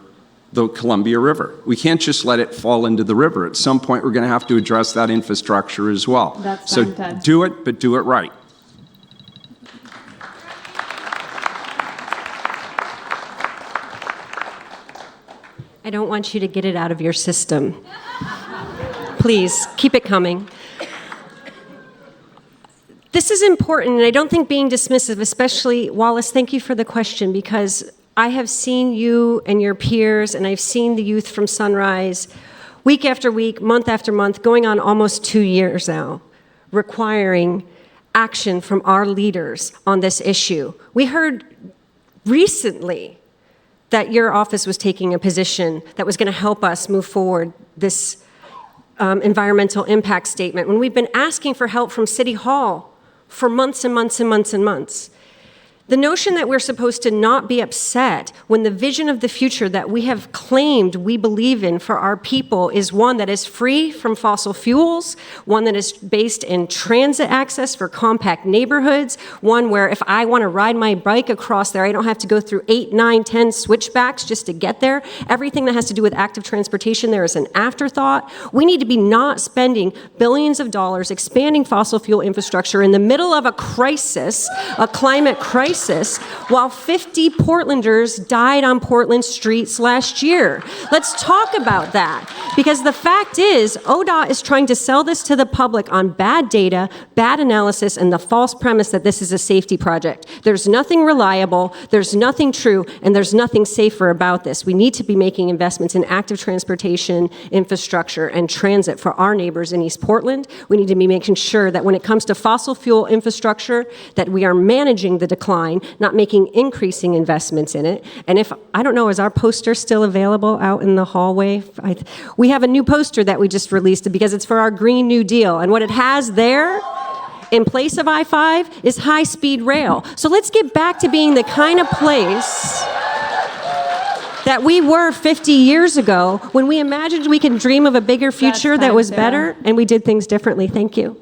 the Columbia River. We can't just let it fall into the river. At some point, we're going to have to address that infrastructure as well. So do it, but do it right. I don't want you to get it out of your system. Please, keep it coming. This is important, and I don't think being dismissive, especially, Wallace, thank you for the question, because I have seen you and your peers, and I've seen the youth from Sunrise week after week, month after month, going on almost 2 years now, requiring action from our leaders on this issue. We heard recently that your office was taking a position that was going to help us move forward this environmental impact statement when we've been asking for help from City Hall for months and months and months and months. The notion that we're supposed to not be upset when the vision of the future that we have claimed we believe in for our people is one that is free from fossil fuels, one that is based in transit access for compact neighborhoods, one where if I want to ride my bike across there, I don't have to go through 8, 9, 10 switchbacks just to get there. Everything that has to do with active transportation there is an afterthought. We need to be not spending billions of dollars expanding fossil fuel infrastructure in the middle of a crisis, a climate crisis, while 50 Portlanders died on Portland streets last year. Let's talk about that, because the fact is, ODOT is trying to sell this to the public on bad data, bad analysis, and the false premise that this is a safety project. There's nothing reliable, there's nothing true, and there's nothing safer about this. We need to be making investments in active transportation, infrastructure, and transit for our neighbors in East Portland. We need to be making sure that when it comes to fossil fuel infrastructure, that we are managing the decline, not making increasing investments in it. And if, I don't know, is our poster still available out in the hallway? We have a new poster that we just released because it's for our Green New Deal. And what it has there, in place of I-5, is high-speed rail. So let's get back to being the kind of place that we were 50 years ago when we imagined we could dream of a bigger future that was better, and we did things differently. Thank you.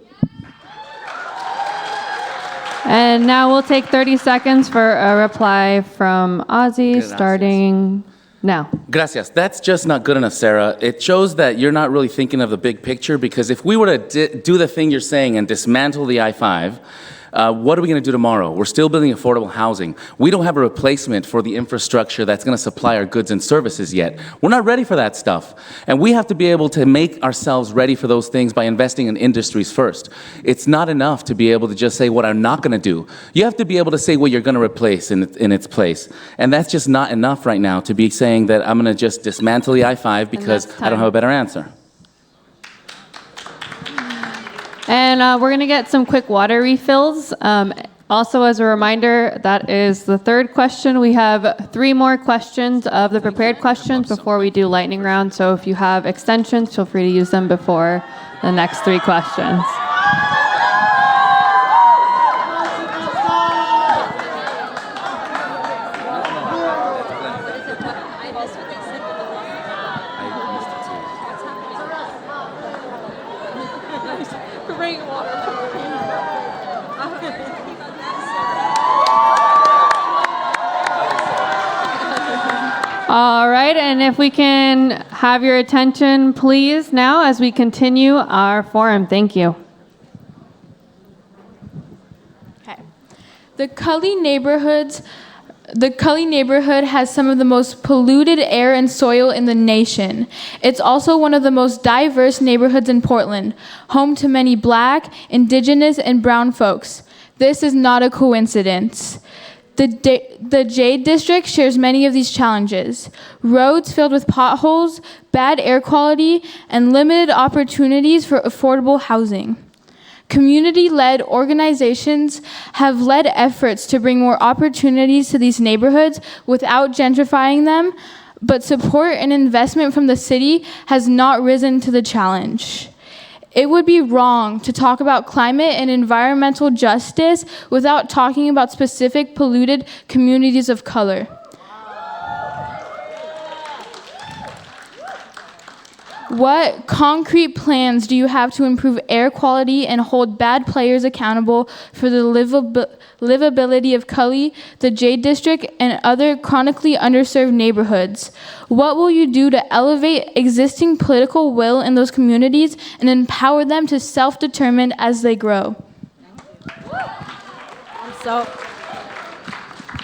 And now we'll take 30 seconds for a reply from Ozzie, starting now. Gracias. That's just not good enough, Sarah. It shows that you're not really thinking of the big picture, because if we were to do the thing you're saying and dismantle the I-5, what are we going to do tomorrow? We're still building affordable housing. We don't have a replacement for the infrastructure that's going to supply our goods and services yet. We're not ready for that stuff. And we have to be able to make ourselves ready for those things by investing in industries first. It's not enough to be able to just say what I'm not going to do. You have to be able to say what you're going to replace in its place. And that's just not enough right now to be saying that I'm going to just dismantle the I-5 because I don't have a better answer. And we're going to get some quick water refills. Also, as a reminder, that is the third question. We have 3 more questions of the prepared questions before we do lightning round. So if you have extensions, feel free to use them before the next 3 questions. All right, and if we can have your attention, please, now as we continue our forum. Thank you. Okay. The Cully neighborhood has some of the most polluted air and soil in the nation. It's also one of the most diverse neighborhoods in Portland, home to many Black, Indigenous, and brown folks. This is not a coincidence. The J District shares many of these challenges. Roads filled with potholes, bad air quality, and limited opportunities for affordable housing. Community-led organizations have led efforts to bring more opportunities to these neighborhoods without gentrifying them, but support and investment from the city has not risen to the challenge. It would be wrong to talk about climate and environmental justice without talking about specific polluted communities of color. What concrete plans do you have to improve air quality and hold bad players accountable for the livability of Cully, the J District, and other chronically underserved neighborhoods? What will you do to elevate existing political will in those communities and empower them to self-determine as they grow? So,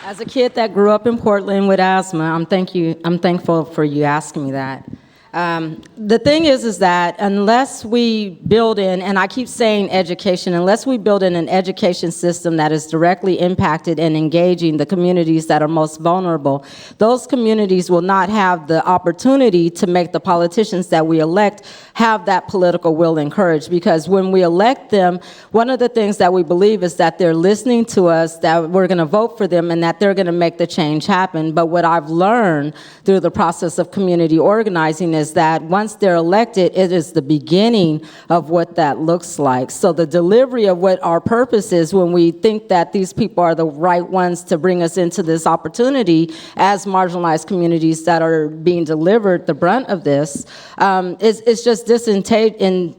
as a kid that grew up in Portland with asthma, I'm thankful for you asking me that. The thing is that unless we build in, and I keep saying education, unless we build in an education system that is directly impacted and engaging the communities that are most vulnerable, those communities will not have the opportunity to make the politicians that we elect have that political will and courage. Because when we elect them, one of the things that we believe is that they're listening to us, that we're going to vote for them, and that they're going to make the change happen. But what I've learned through the process of community organizing is that once they're elected, it is the beginning of what that looks like. So the delivery of what our purpose is when we think that these people are the right ones to bring us into this opportunity as marginalized communities that are being delivered the brunt of this, it's just disadvantage.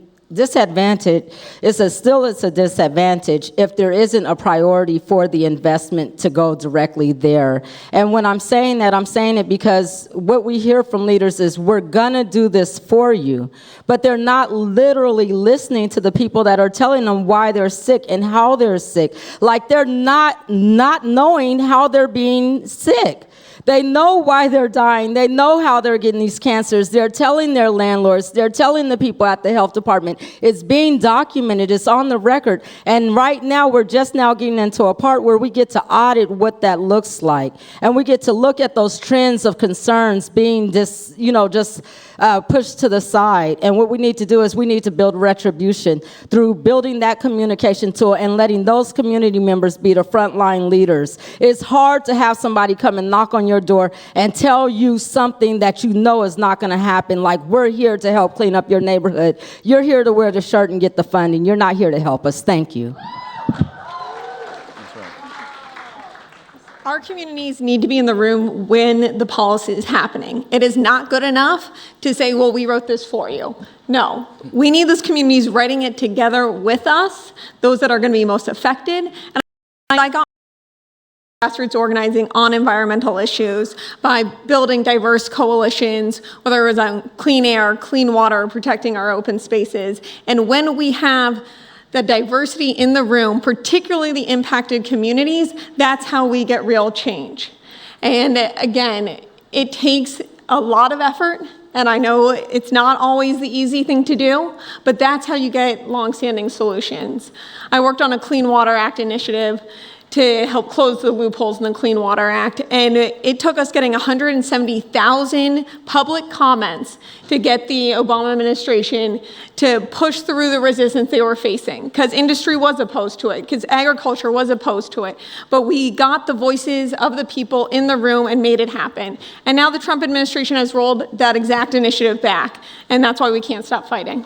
It's a disadvantage if there isn't a priority for the investment to go directly there. And when I'm saying that, I'm saying it because what we hear from leaders is, we're gonna do this for you, but they're not literally listening to the people that are telling them why they're sick and how they're sick. Like, they're not knowing how they're being sick. They know why they're dying. They know how they're getting these cancers. They're telling their landlords. They're telling the people at the health department. It's being documented. It's on the record. And right now, we're just now getting into a part where we get to audit what that looks like. And we get to look at those trends of concerns being just pushed to the side. And what we need to do is we need to build retribution through building that communication tool and letting those community members be the frontline leaders. It's hard to have somebody come and knock on your door and tell you something that you know is not going to happen, like, we're here to help clean up your neighborhood. You're here to wear the shirt and get the funding. You're not here to help us. Thank you. Our communities need to be in the room when the policy is happening. It is not good enough to say, well, we wrote this for you. No, we need those communities writing it together with us, those that are going to be most affected. And I got grassroots organizing on environmental issues by building diverse coalitions, whether it was on clean air, clean water, protecting our open spaces. And when we have the diversity in the room, particularly the impacted communities, that's how we get real change. And again, it takes a lot of effort, and I know it's not always the easy thing to do, but that's how you get longstanding solutions. I worked on a Clean Water Act initiative to help close the loopholes in the Clean Water Act. And it took us getting 170,000 public comments to get the Obama administration to push through the resistance they were facing, because industry was opposed to it, because agriculture was opposed to it. But we got the voices of the people in the room and made it happen. And now the Trump administration has rolled that exact initiative back, and that's why we can't stop fighting.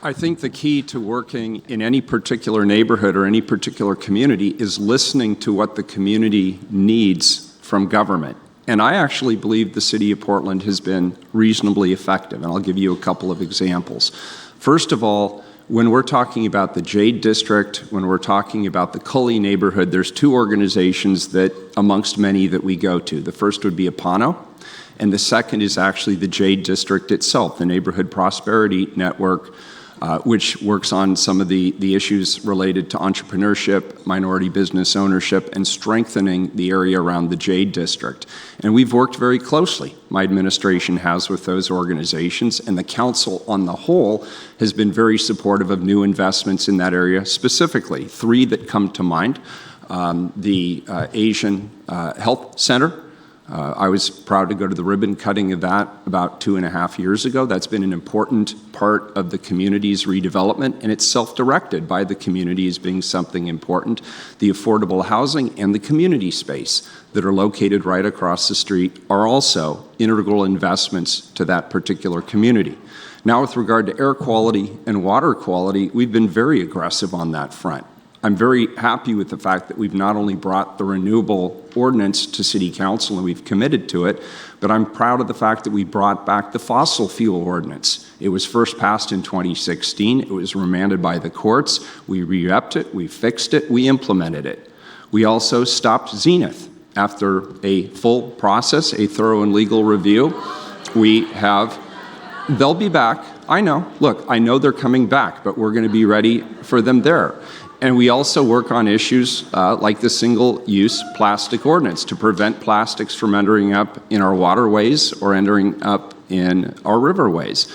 I think the key to working in any particular neighborhood or any particular community is listening to what the community needs from government. And I actually believe the city of Portland has been reasonably effective, and I'll give you a couple of examples. First of all, when we're talking about the Jade District, when we're talking about the Cully neighborhood, there's two organizations that, amongst many, that we go to. The first would be Apano, and the second is actually the Jade District itself, the Neighborhood Prosperity Network, which works on some of the issues related to entrepreneurship, minority business ownership, and strengthening the area around the Jade District. And we've worked very closely, my administration has, with those organizations, and the council on the whole has been very supportive of new investments in that area, specifically three that come to mind. The Asian Health Center. I was proud to go to the ribbon cutting of that about 2.5 years ago. That's been an important part of the community's redevelopment, and it's self-directed by the community as being something important. The affordable housing and the community space that are located right across the street are also integral investments to that particular community. Now, with regard to air quality and water quality, we've been very aggressive on that front. I'm very happy with the fact that we've not only brought the renewable ordinance to City Council and we've committed to it, but I'm proud of the fact that we brought back the fossil fuel ordinance. It was first passed in 2016. It was remanded by the courts. We re-upped it, we fixed it, we implemented it. We also stopped Zenith. After a full process, a thorough and legal review, they'll be back. I know. Look, I know they're coming back, but we're going to be ready for them there. And we also work on issues like the single-use plastic ordinance to prevent plastics from entering up in our waterways or entering up in our riverways.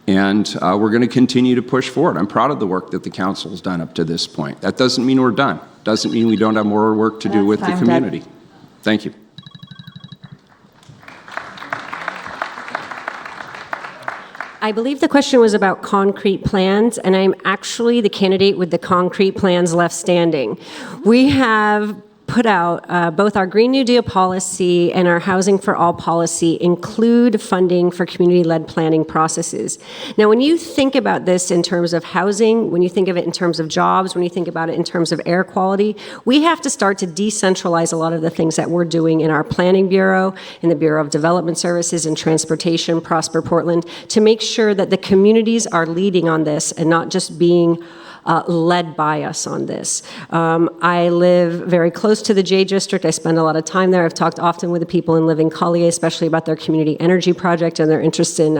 And we're going to continue to push forward. I'm proud of the work that the council has done up to this point. That doesn't mean we're done. Doesn't mean we don't have more work to do with the community. Thank you. I believe the question was about concrete plans, and I'm actually the candidate with the concrete plans left standing. We have put out both our Green New Deal policy and our Housing for All policy include funding for community-led planning processes. Now, when you think about this in terms of housing, when you think of it in terms of jobs, when you think about it in terms of air quality, we have to start to decentralize a lot of the things that we're doing in our Planning Bureau, in the Bureau of Development Services and Transportation, Prosper Portland, to make sure that the communities are leading on this and not just being led by us on this. I live very close to the J District. I spend a lot of time there. I've talked often with the people in Living Collier, especially about their community energy project and their interest in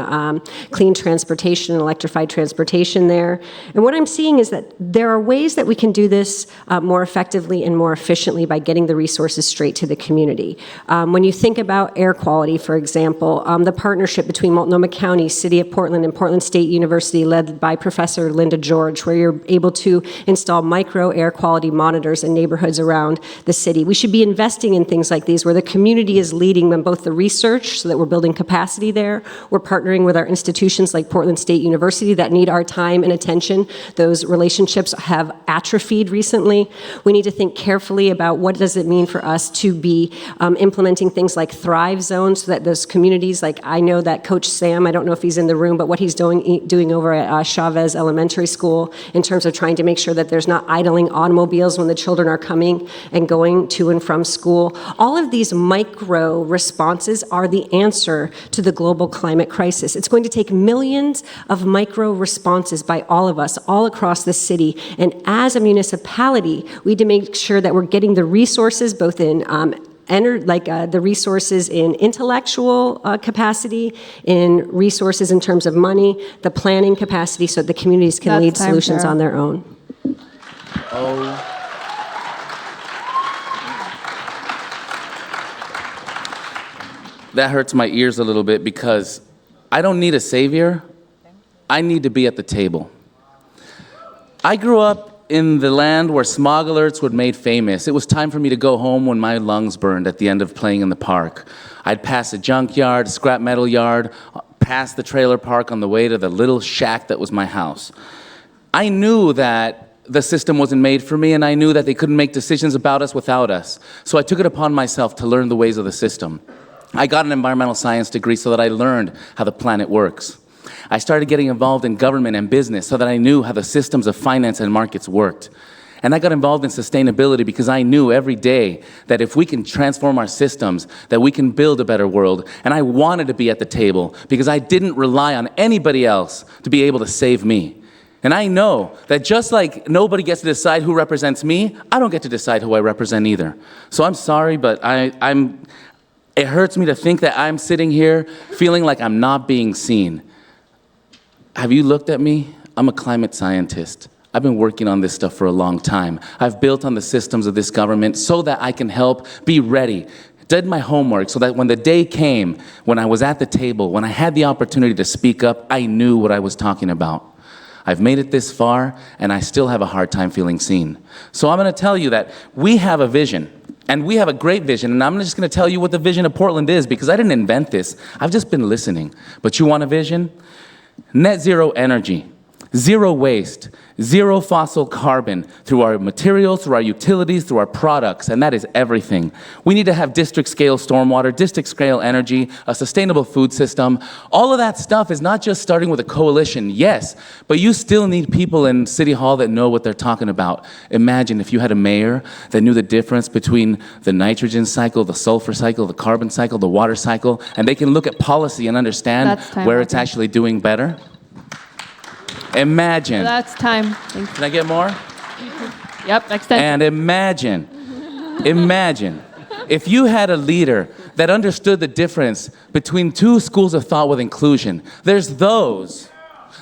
clean transportation and electrified transportation there. And what I'm seeing is that there are ways that we can do this more effectively and more efficiently by getting the resources straight to the community. When you think about air quality, for example, the partnership between Multnomah County, City of Portland, and Portland State University, led by Professor Linda George, where you're able to install micro air quality monitors in neighborhoods around the city. We should be investing in things like these where the community is leading them, both the research so that we're building capacity there. We're partnering with our institutions like Portland State University that need our time and attention. Those relationships have atrophied recently. We need to think carefully about what does it mean for us to be implementing things like Thrive Zones so that those communities, like I know that Coach Sam, I don't know if he's in the room, but what he's doing over at Chavez Elementary School in terms of trying to make sure that there's not idling automobiles when the children are coming and going to and from school. All of these micro responses are the answer to the global climate crisis. It's going to take millions of micro responses by all of us, all across the city. And as a municipality, we need to make sure that we're getting the resources, both in the resources in intellectual capacity, in resources in terms of money, the planning capacity, so the communities can lead solutions on their own. That hurts my ears a little bit because I don't need a savior. I need to be at the table. I grew up in the land where smog alerts were made famous. It was time for me to go home when my lungs burned at the end of playing in the park. I'd pass a junkyard, scrap metal yard, past the trailer park on the way to the little shack that was my house. I knew that the system wasn't made for me, and I knew that they couldn't make decisions about us without us. So I took it upon myself to learn the ways of the system. I got an environmental science degree so that I learned how the planet works. I started getting involved in government and business so that I knew how the systems of finance and markets worked. And I got involved in sustainability because I knew every day that if we can transform our systems, that we can build a better world. And I wanted to be at the table because I didn't rely on anybody else to be able to save me. And I know that just like nobody gets to decide who represents me, I don't get to decide who I represent either. So I'm sorry, but it hurts me to think that I'm sitting here feeling like I'm not being seen. Have you looked at me? I'm a climate scientist. I've been working on this stuff for a long time. I've built on the systems of this government so that I can help be ready. Did my homework so that when the day came, when I was at the table, when I had the opportunity to speak up, I knew what I was talking about. I've made it this far, and I still have a hard time feeling seen. So I'm going to tell you that we have a vision. And we have a great vision, and I'm just going to tell you what the vision of Portland is, because I didn't invent this. I've just been listening. But you want a vision? Net zero energy, zero waste, zero fossil carbon through our materials, through our utilities, through our products, and that is everything. We need to have district-scale stormwater, district-scale energy, a sustainable food system. All of that stuff is not just starting with a coalition, yes, but you still need people in City Hall that know what they're talking about. Imagine if you had a mayor that knew the difference between the nitrogen cycle, the sulfur cycle, the carbon cycle, the water cycle, and they can look at policy and understand where it's actually doing better. Imagine. That's time. Can I get more? Yep, extension. And imagine if you had a leader that understood the difference between two schools of thought with inclusion. There's those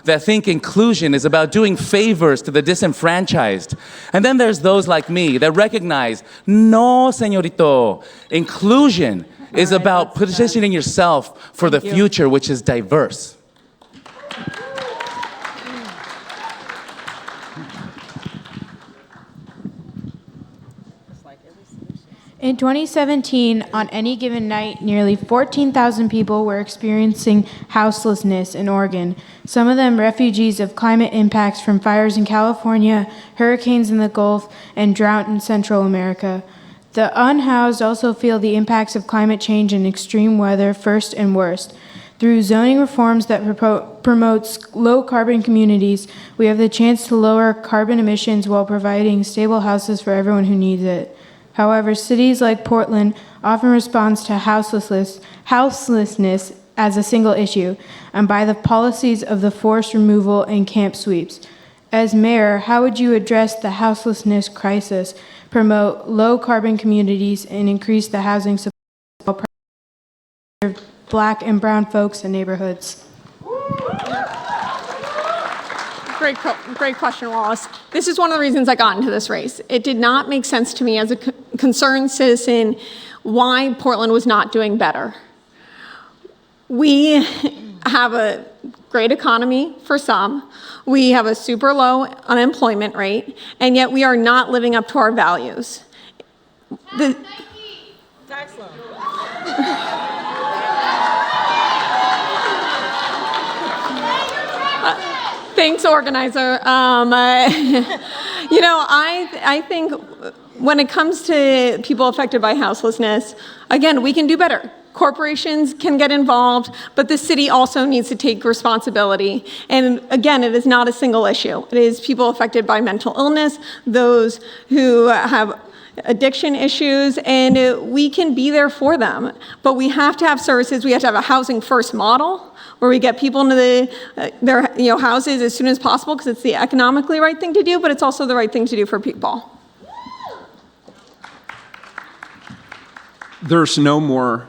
that think inclusion is about doing favors to the disenfranchised. And then there's those like me that recognize, no, señorito, inclusion is about positioning yourself for the future, which is diverse. In 2017, on any given night, nearly 14,000 people were experiencing houselessness in Oregon, some of them refugees of climate impacts from fires in California, hurricanes in the Gulf, and drought in Central America. The unhoused also feel the impacts of climate change and extreme weather first and worst. Through zoning reforms that promotes low-carbon communities, we have the chance to lower carbon emissions while providing stable houses for everyone who needs it. However, cities like Portland often respond to houselessness as a single issue, and by the policies of the forced removal and camp sweeps. As mayor, how would you address the houselessness crisis, promote low-carbon communities, and increase the housing supply for Black and brown folks in neighborhoods? Great question, Wallace. This is one of the reasons I got into this race. It did not make sense to me as a concerned citizen why Portland was not doing better. We have a great economy for some. We have a super low unemployment rate, and yet we are not living up to our values. Tax loan. Thanks, organizer. I think when it comes to people affected by houselessness, again, we can do better. Corporations can get involved, but the city also needs to take responsibility. And again, it is not a single issue. It is people affected by mental illness, those who have addiction issues, and we can be there for them. But we have to have services. We have to have a housing first model where we get people into their houses as soon as possible because it's the economically right thing to do, but it's also the right thing to do for people. There's no more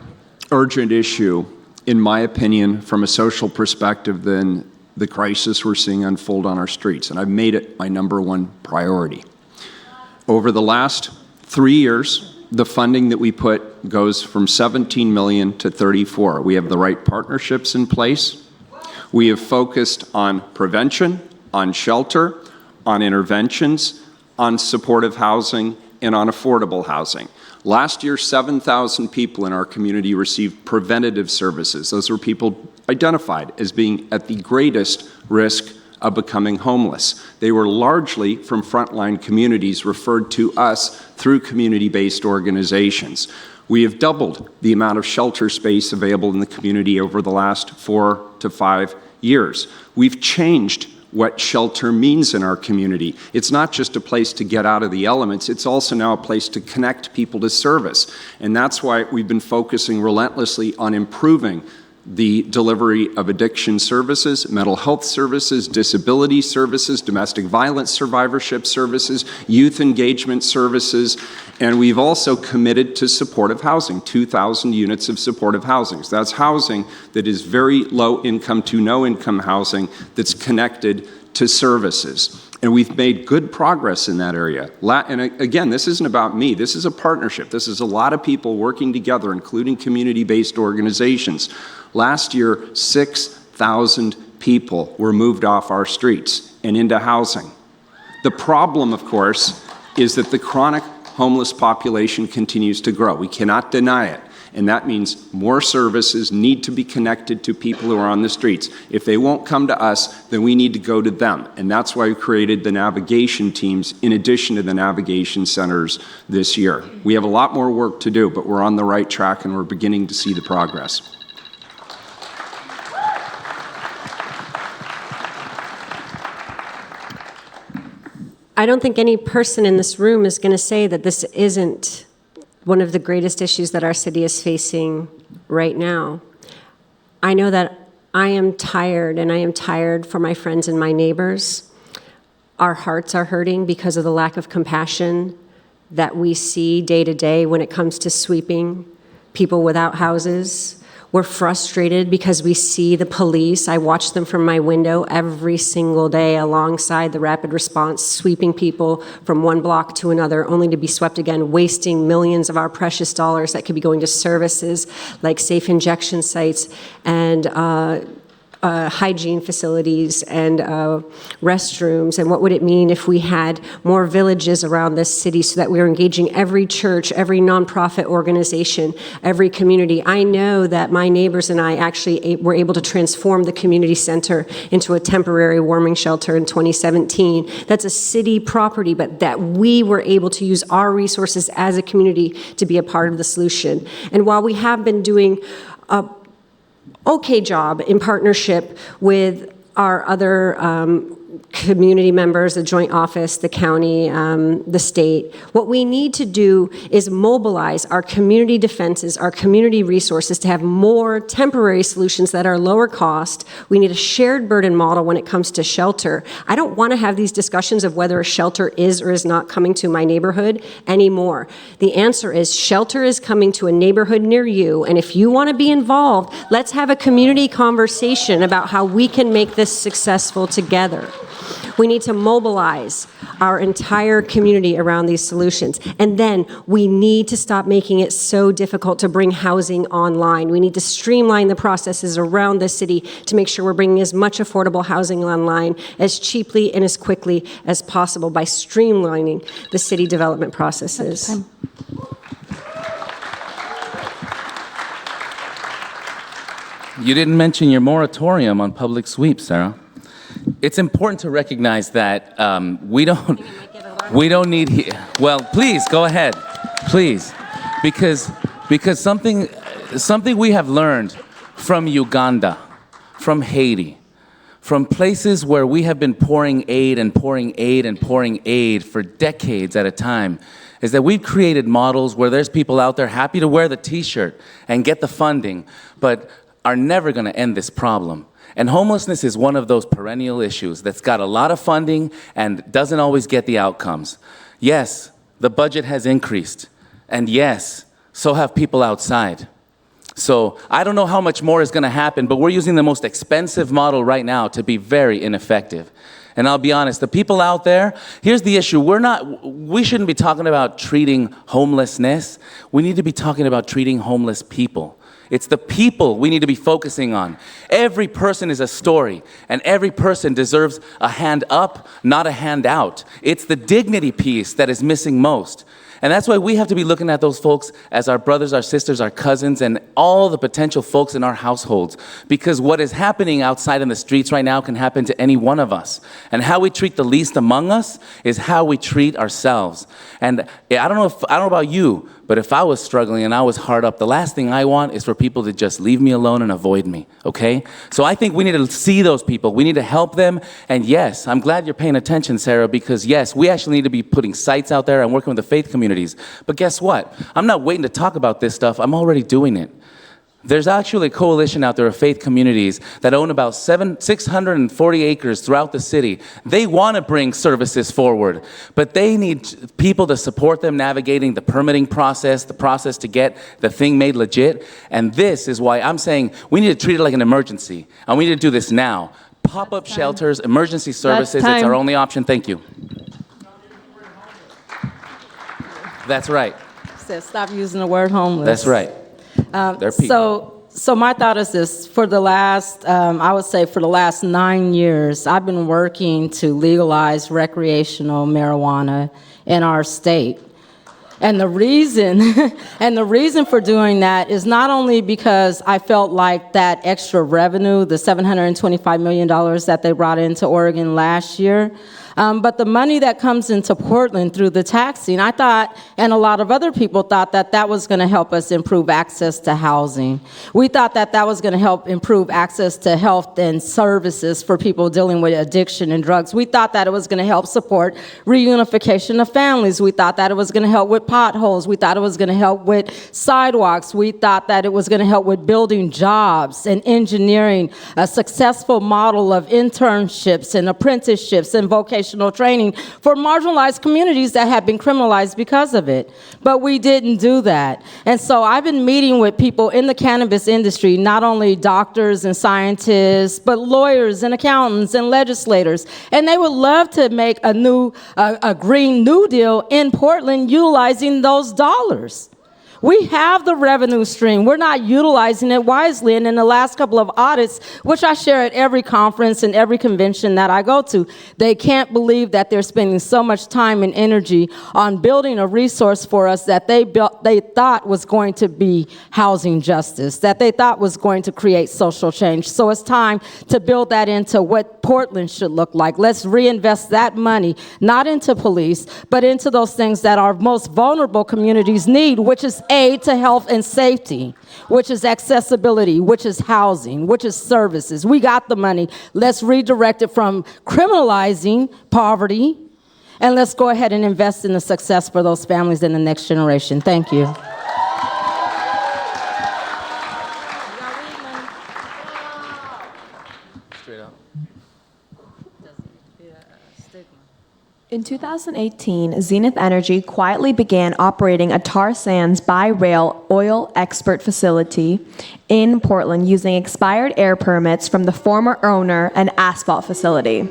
urgent issue, in my opinion, from a social perspective than the crisis we're seeing unfold on our streets, and I've made it my #1 priority. Over the last 3 years, the funding that we put goes from 17 million to 34. We have the right partnerships in place. We have focused on prevention, on shelter, on interventions, on supportive housing, and on affordable housing. Last year, 7,000 people in our community received preventative services. Those were people identified as being at the greatest risk of becoming homeless. They were largely from frontline communities referred to us through community-based organizations. We have doubled the amount of shelter space available in the community over the last 4 to 5 years. We've changed what shelter means in our community. It's not just a place to get out of the elements, it's also now a place to connect people to service. And that's why we've been focusing relentlessly on improving the delivery of addiction services, mental health services, disability services, domestic violence survivorship services, youth engagement services, and we've also committed to supportive housing, 2,000 units of supportive housing. So that's housing that is very low income to no income housing that's connected to services. And we've made good progress in that area. And again, this isn't about me. This is a partnership. This is a lot of people working together, including community-based organizations. Last year, 6,000 people were moved off our streets and into housing. The problem, of course, is that the chronic homeless population continues to grow. We cannot deny it. And that means more services need to be connected to people who are on the streets. If they won't come to us, then we need to go to them. And that's why we created the navigation teams in addition to the navigation centers this year. We have a lot more work to do, but we're on the right track and we're beginning to see the progress. I don't think any person in this room is going to say that this isn't one of the greatest issues that our city is facing right now. I know that I am tired, and I am tired for my friends and my neighbors. Our hearts are hurting because of the lack of compassion that we see day to day when it comes to sweeping people without houses, We're frustrated because we see the police. I watch them from my window every single day alongside the rapid response, sweeping people from one block to another, only to be swept again, wasting millions of our precious dollars that could be going to services like safe injection sites and hygiene facilities and restrooms. And what would it mean if we had more villages around this city so that we were engaging every church, every nonprofit organization, every community? I know that my neighbors and I actually were able to transform the community center into a temporary warming shelter in 2017. That's a city property, but that we were able to use our resources as a community to be a part of the solution. And while we have been doing a okay job in partnership with our other community members, the joint office, the county, the state. What we need to do is mobilize our community defenses, our community resources to have more temporary solutions that are lower cost. We need a shared burden model when it comes to shelter. I don't want to have these discussions of whether a shelter is or is not coming to my neighborhood anymore. The answer is shelter is coming to a neighborhood near you, and if you want to be involved, let's have a community conversation about how we can make this successful together. We need to mobilize our entire community around these solutions. And then we need to stop making it so difficult to bring housing online. We need to streamline the processes around the city to make sure we're bringing as much affordable housing online as cheaply and as quickly as possible by streamlining the city development processes. You didn't mention your moratorium on public sweeps, Sarah. It's important to recognize that we don't need. Well, please go ahead, please, because something we have learned from Uganda, from Haiti, from places where we have been pouring aid and pouring aid and pouring aid for decades at a time, is that we've created models where there's people out there happy to wear the T-shirt and get the funding, but are never going to end this problem. And homelessness is one of those perennial issues that's got a lot of funding and doesn't always get the outcomes. Yes, the budget has increased. And yes, so have people outside. So I don't know how much more is going to happen, but we're using the most expensive model right now to be very ineffective. And I'll be honest, the people out there, here's the issue. We shouldn't be talking about treating homelessness. We need to be talking about treating homeless people. It's the people we need to be focusing on. Every person is a story, and every person deserves a hand up, not a hand out. It's the dignity piece that is missing most. And that's why we have to be looking at those folks as our brothers, our sisters, our cousins, and all the potential folks in our households. Because what is happening outside in the streets right now can happen to any one of us. And how we treat the least among us is how we treat ourselves. And I don't know about you, but if I was struggling and I was hard up, the last thing I want is for people to just leave me alone and avoid me, okay? So I think we need to see those people. We need to help them. And yes, I'm glad you're paying attention, Sarah, because yes, we actually need to be putting sites out there and working with the faith communities. But guess what? I'm not waiting to talk about this stuff. I'm already doing it. There's actually a coalition out there of faith communities that own about 640 acres throughout the city. They want to bring services forward, but they need people to support them navigating the permitting process, the process to get the thing made legit. And this is why I'm saying we need to treat it like an emergency, and we need to do this now. Pop-up shelters, emergency services, it's our only option. Thank you. That's right. Said stop using the word homeless. That's right. So my thought is this: for the last, I would say, for the last 9 years, I've been working to legalize recreational marijuana in our state. And the reason for doing that is not only because I felt like that extra revenue, the $725 million that they brought into Oregon last year, but the money that comes into Portland through the taxing, I thought, and a lot of other people thought that that was going to help us improve access to housing. We thought that that was going to help improve access to health and services for people dealing with addiction and drugs. We thought that it was going to help support reunification of families. We thought that it was going to help with potholes. We thought it was going to help with sidewalks. We thought that it was going to help with building jobs and engineering a successful model of internships and apprenticeships and vocational vocational training for marginalized communities that have been criminalized because of it. But we didn't do that. And so I've been meeting with people in the cannabis industry, not only doctors and scientists, but lawyers and accountants and legislators. And they would love to make a Green New Deal in Portland utilizing those dollars. We have the revenue stream. We're not utilizing it wisely. And in the last couple of audits, which I share at every conference and every convention that I go to, they can't believe that they're spending so much time and energy on building a resource for us that they thought was going to be housing justice, that they thought was going to create social change. So it's time to build that into what Portland should look like. Let's reinvest that money, not into police, but into those things that our most vulnerable communities need, which is aid to health and safety, which is accessibility, which is housing, which is services. We got the money. Let's redirect it from criminalizing poverty, and let's go ahead and invest in the success for those families in the next generation. Thank you. In 2018, Zenith Energy quietly began operating a tar sands by rail oil export facility in Portland using expired air permits from the former owner and asphalt facility.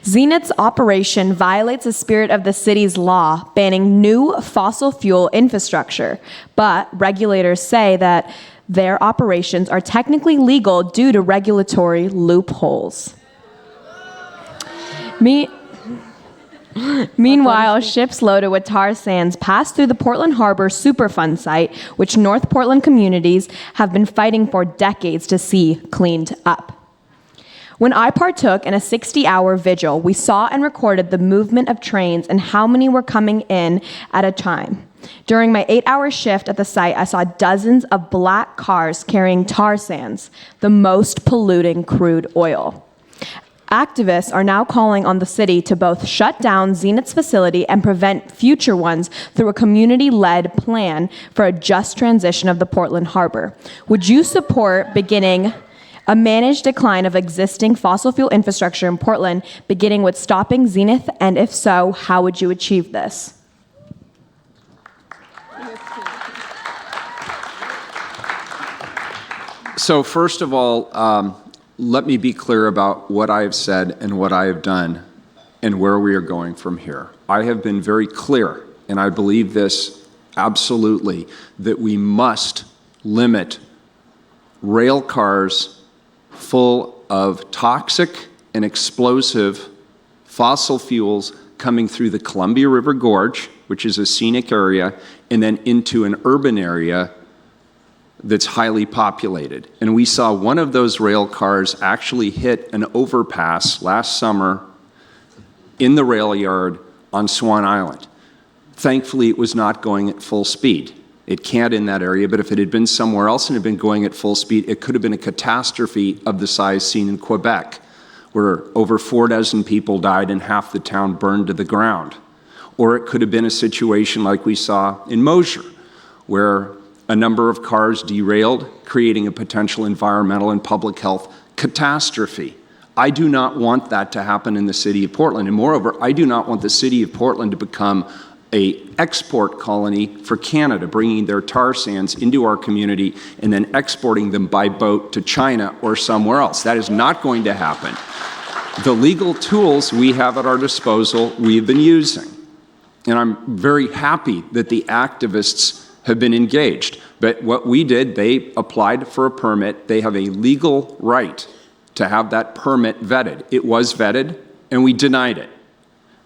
Zenith's operation violates the spirit of the city's law, banning new fossil fuel infrastructure, but regulators say that their operations are technically legal due to regulatory loopholes. Meanwhile, ships loaded with tar sands pass through the Portland Harbor Superfund site, which North Portland communities have been fighting for decades to see cleaned up. When I partook in a 60-hour vigil, we saw and recorded the movement of trains and how many were coming in at a time. During my 8-hour shift at the site, I saw dozens of black cars carrying tar sands, the most polluting crude oil. Activists are now calling on the city to both shut down Zenith's facility and prevent future ones through a community-led plan for a just transition of the Portland Harbor. Would you support beginning a managed decline of existing fossil fuel infrastructure in Portland, beginning with stopping Zenith? And if so, how would you achieve this? So first of all, let me be clear about what I have said and what I have done and where we are going from here. I have been very clear, and I believe this absolutely, that we must limit rail cars full of toxic and explosive fossil fuels coming through the Columbia River Gorge, which is a scenic area, and then into an urban area that's highly populated. And we saw one of those rail cars actually hit an overpass last summer in the rail yard on Swan Island. Thankfully, it was not going at full speed. It can't in that area, but if it had been somewhere else and had been going at full speed, it could have been a catastrophe of the size seen in Quebec, where over 4 people died and half the town burned to the ground. Or it could have been a situation like we saw in Mosier, where a number of cars derailed, creating a potential environmental and public health catastrophe. I do not want that to happen in the city of Portland. And moreover, I do not want the city of Portland to become an export colony for Canada, bringing their tar sands into our community and then exporting them by boat to China or somewhere else. That is not going to happen. The legal tools we have at our disposal, we've been using. And I'm very happy that the activists have been engaged. But what we did, they applied for a permit. They have a legal right to have that permit vetted. It was vetted, and we denied it.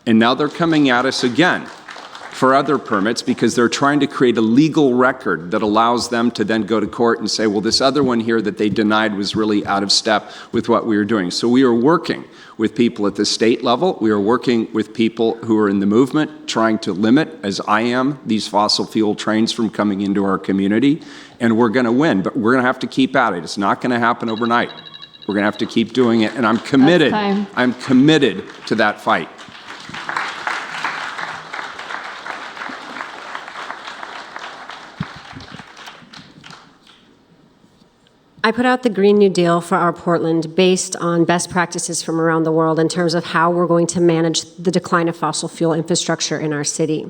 And now they're coming at us again for other permits because they're trying to create a legal record that allows them to then go to court and say, well, this other one here that they denied was really out of step with what we were doing. So we are working with people at the state level. We are working with people who are in the movement, trying to limit, as I am, these fossil fuel trains from coming into our community. And we're going to win, but we're going to have to keep at it. It's not going to happen overnight. We're going to have to keep doing it, and I'm committed. I'm committed to that fight. I put out the Green New Deal for our Portland based on best practices from around the world in terms of how we're going to manage the decline of fossil fuel infrastructure in our city.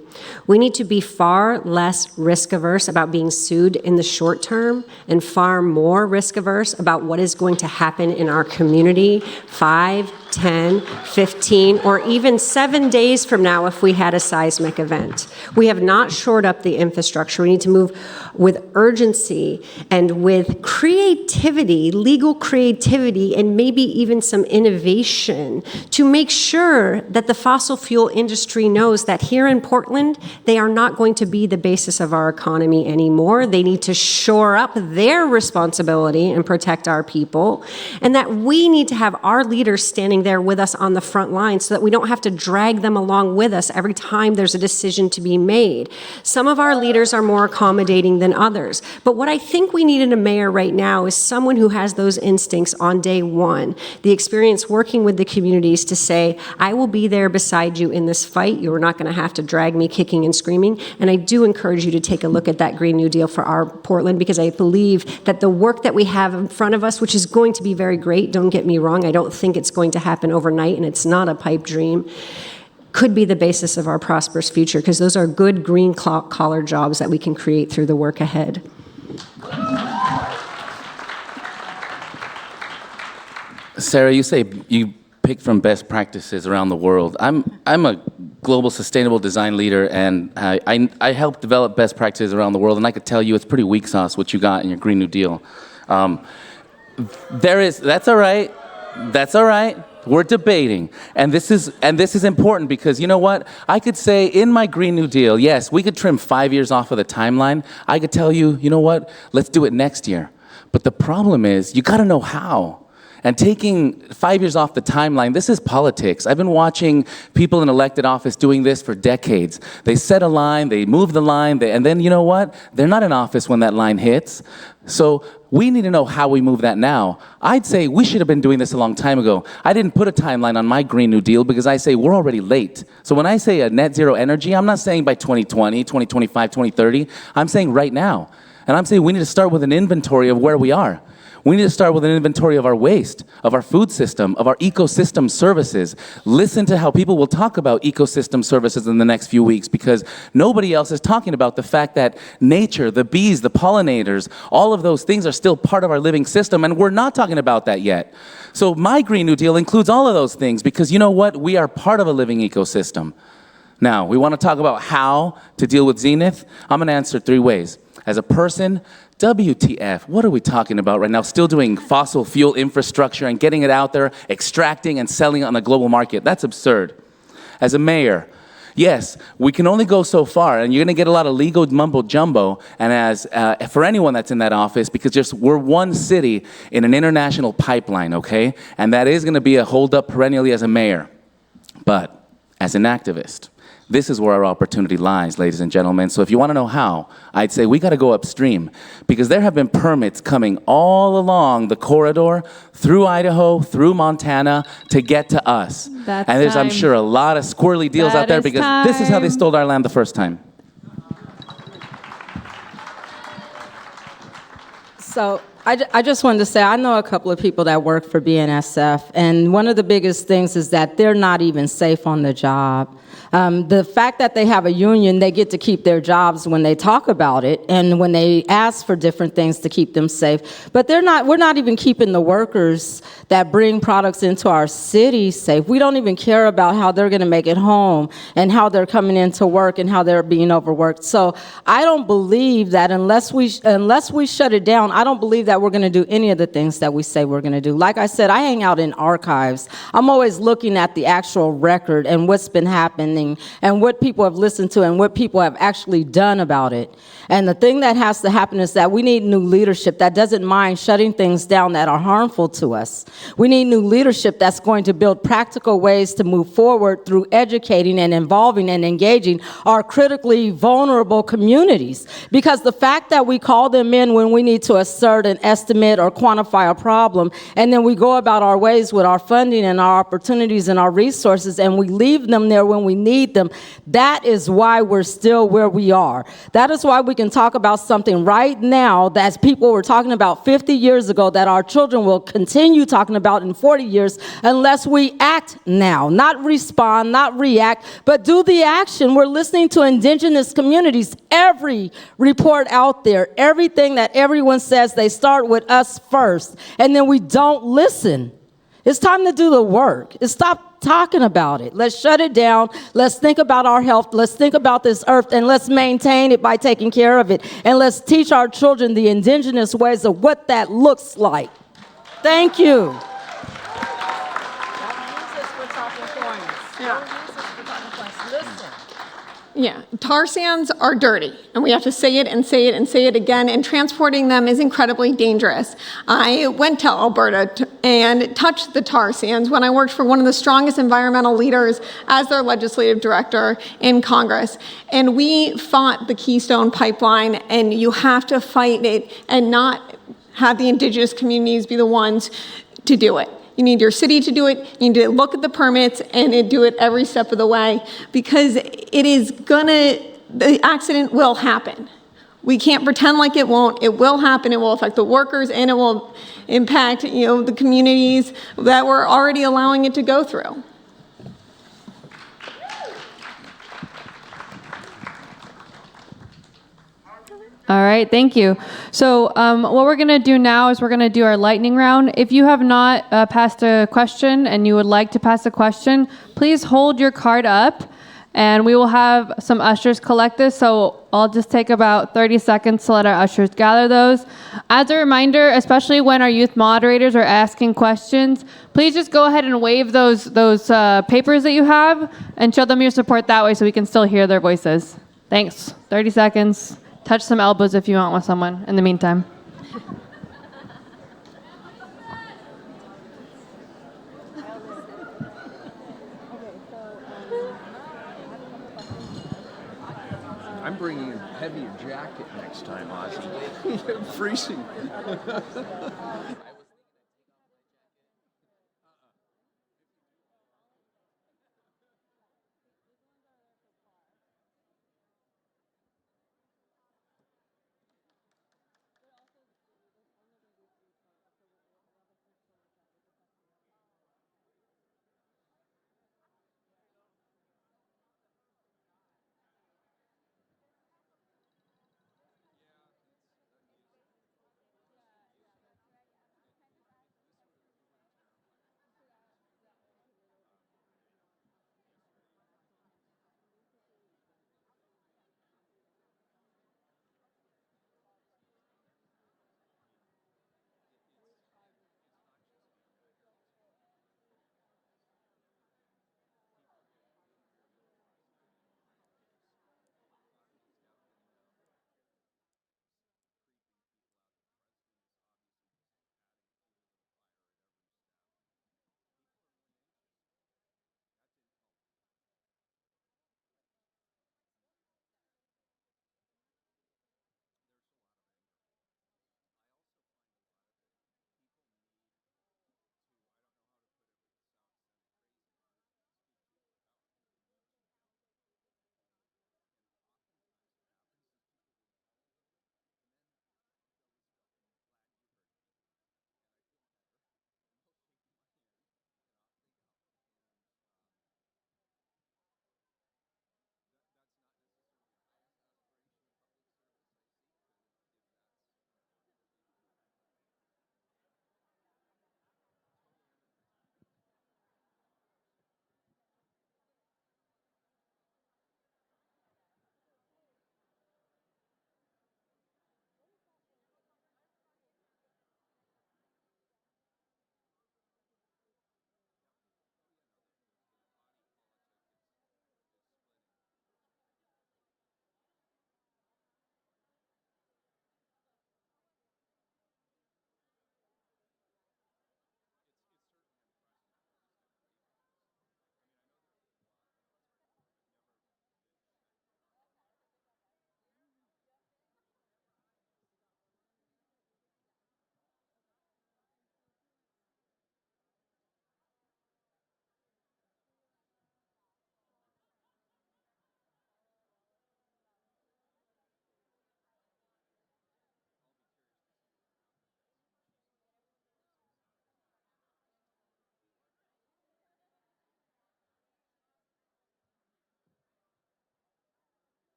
We need to be far less risk-averse about being sued in the short term and far more risk-averse about what is going to happen in our community 5, 10, 15, or even 7 days from now if we had a seismic event. We have not shored up the infrastructure. We need to move with urgency and with creativity, legal creativity, and maybe even some innovation to make sure that the fossil fuel industry knows that here in Portland, they are not going to be the basis of our economy anymore. They need to shore up their responsibility and protect our people, and that we need to have our leaders standing there with us on the front line so that we don't have to drag them along with us every time there's a decision to be made. Some of our leaders are more accommodating than others, but what I think we need in a mayor right now is someone who has those instincts on day one, the experience working with the communities to say, I will be there beside you in this fight. You're not going to have to drag me kicking and screaming. And I do encourage you to take a look at that Green New Deal for our Portland, because I believe that the work that we have in front of us, which is going to be very great, don't get me wrong, I don't think it's going to happen overnight, and it's not a pipe dream, could be the basis of our prosperous future, because those are good green collar jobs that we can create through the work ahead. Sarah, you say you pick from best practices around the world. I'm a global sustainable design leader, and I help develop best practices around the world, and I could tell you it's pretty weak sauce what you got in your Green New Deal. That's all right. That's all right. We're debating, and this is important because you know what? I could say in my Green New Deal, yes, we could trim 5 years off of the timeline. I could tell you, you know what? Let's do it next year. But the problem is, you got to know how. And taking 5 years off the timeline, this is politics. I've been watching people in elected office doing this for decades. They set a line, they move the line, and then you know what? They're not in office when that line hits. So we need to know how we move that now. I'd say we should have been doing this a long time ago. I didn't put a timeline on my Green New Deal because I say we're already late. So when I say a net zero energy, I'm not saying by 2020, 2025, 2030. I'm saying right now. And I'm saying we need to start with an inventory of where we are. We need to start with an inventory of our waste, of our food system, of our ecosystem services. Listen to how people will talk about ecosystem services in the next few weeks, because nobody else is talking about the fact that nature, the bees, the pollinators, all of those things are still part of our living system, and we're not talking about that yet. So my Green New Deal includes all of those things, because you know what? We are part of a living ecosystem. Now, we want to talk about how to deal with Zenith. I'm going to answer 3 ways. As a person, WTF, what are we talking about right now? Still doing fossil fuel infrastructure and getting it out there, extracting and selling it on the global market. That's absurd. As a mayor, yes, we can only go so far, and you're going to get a lot of legal mumbo jumbo. And as for anyone that's in that office, because we're one city in an international pipeline, okay? And that is going to be a holdup perennially as a mayor. But as an activist, this is where our opportunity lies, ladies and gentlemen. So if you want to know how, I'd say we got to go upstream, because there have been permits coming all along the corridor, through Idaho, through Montana, to get to us. And there's, I'm sure, a lot of squirrely deals out there, because this is how they stole our land the first time. So I just wanted to say, I know a couple of people that work for BNSF, and one of the biggest things is that they're not even safe on the job. The fact that they have a union, they get to keep their jobs when they talk about it and when they ask for different things to keep them safe. But we're not even keeping the workers that bring products into our city safe. We don't even care about how they're going to make it home and how they're coming into work and how they're being overworked. So I don't believe that unless we shut it down, I don't believe that we're going to do any of the things that we say we're going to do. Like I said, I hang out in archives. I'm always looking at the actual record and what's been happening and what people have listened to and what people have actually done about it. And the thing that has to happen is that we need new leadership that doesn't mind shutting things down that are harmful to us. We need new leadership that's going to build practical ways to move forward through educating and involving and engaging our critically vulnerable communities. Because the fact that we call them in when we need to assert an estimate or quantify a problem, and then we go about our ways with our funding and our opportunities and our resources, and we leave them there when we need them. That is why we're still where we are. That is why we can talk about something right now that people were talking about 50 years ago that our children will continue talking about in 40 years unless we act now, not respond, not react, but do the action. We're listening to indigenous communities. Every report out there, everything that everyone says, they start with us first, and then we don't listen. It's time to do the work. It's stop talking about it. Let's shut it down. Let's think about our health. Let's think about this earth, and let's maintain it by taking care of it. And let's teach our children the indigenous ways of what that looks like. Thank you. Yeah, tar sands are dirty, and we have to say it and say it and say it again, and transporting them is incredibly dangerous. I went to Alberta and touched the tar sands when I worked for one of the strongest environmental leaders as their legislative director in Congress, and we fought the Keystone Pipeline, and you have to fight it and not have the indigenous communities be the ones to do it. You need your city to do it. You need to look at the permits and do it every step of the way, because the accident will happen. We can't pretend like it won't. It will happen. It will affect the workers, and it will impact, the communities that we're already allowing it to go through. All right, thank you. So what we're going to do now is we're going to do our lightning round. If you have not passed a question and you would like to pass a question, please hold your card up, and we will have some ushers collect this. So I'll just take about 30 seconds to let our ushers gather those. As a reminder, especially when our youth moderators are asking questions, please just go ahead and wave those papers that you have and show them your support that way so we can still hear their voices. Thanks. 30 seconds. Touch some elbows if you want with someone in the meantime. I'm bringing a heavier jacket next time, Ozzie. I'm freezing.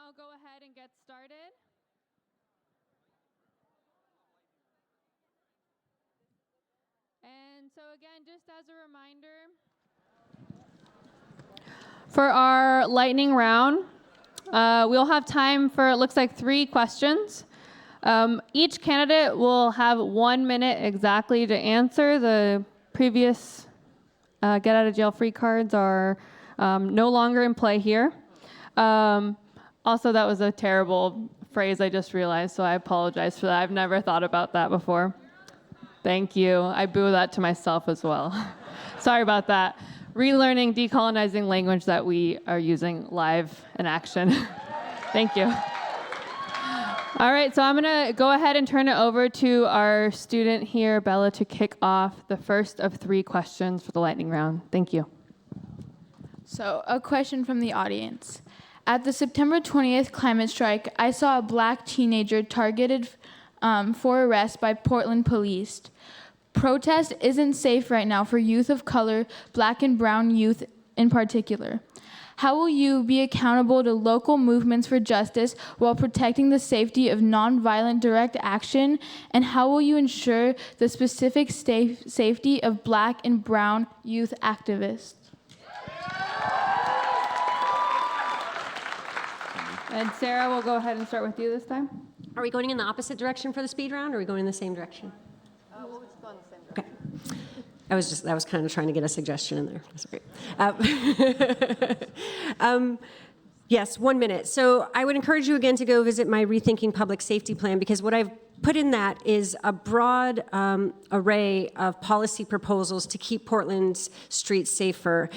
now go ahead and get started. And so again, just as a reminder, for our lightning round, we'll have time for, it looks like, 3 questions. Each candidate will have 1 minute exactly to answer. The previous get out of jail free cards are no longer in play here. Also, that was a terrible phrase I just realized, so I apologize for that. I've never thought about that before. Thank you. I boo that to myself as well. Sorry about that. Relearning, decolonizing language that we are using live in action. Thank you. All right, so I'm going to go ahead and turn it over to our student here, Bella, to kick off the first of 3 questions for the lightning round. Thank you. So, a question from the audience. At the September 20th climate strike, I saw a black teenager targeted for arrest by Portland police. Protest isn't safe right now for youth of color, black and brown youth in particular. How will you be accountable to local movements for justice while protecting the safety of nonviolent direct action? And how will you ensure the specific safety of black and brown youth activists? And Sarah, we'll go ahead and start with you this time. Are we going in the opposite direction for the speed round, or are we going in the same direction? We'll just go in the same direction. Okay. I was kind of trying to get a suggestion in there. That's great. Yes, 1 minute. So I would encourage you again to go visit my Rethinking Public Safety Plan, because what I've put in that is a broad array of policy proposals to keep Portland's streets safer,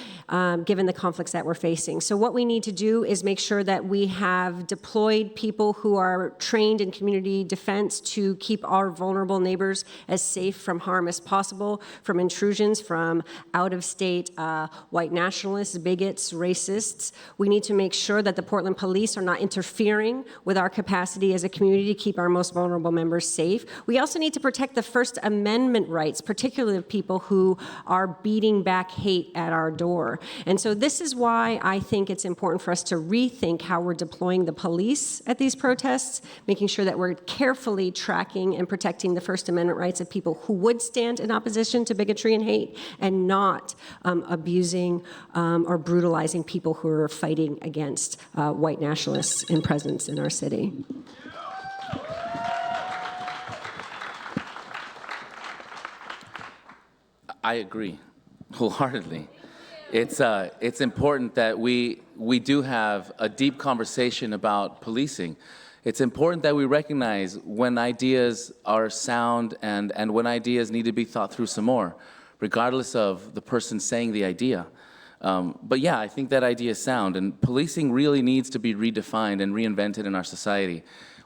given the conflicts that we're facing. So what we need to do is make sure that we have deployed people who are trained in community defense to keep our vulnerable neighbors as safe from harm as possible, from intrusions from out-of-state white nationalists, bigots, racists. We need to make sure that the Portland police are not interfering with our capacity as a community to keep our most vulnerable members safe. We also need to protect the First Amendment rights, particularly of people who are beating back hate at our door. And so this is why I think it's important for us to rethink how we're deploying the police at these protests, making sure that we're carefully tracking and protecting the First Amendment rights of people who would stand in opposition to bigotry and hate, and not abusing or brutalizing people who are fighting against white nationalists in presence in our city. I agree wholeheartedly. It's important that we do have a deep conversation about policing. It's important that we recognize when ideas are sound and when ideas need to be thought through some more, regardless of the person saying the idea. But yeah, I think that idea is sound, and policing really needs to be redefined and reinvented in our society.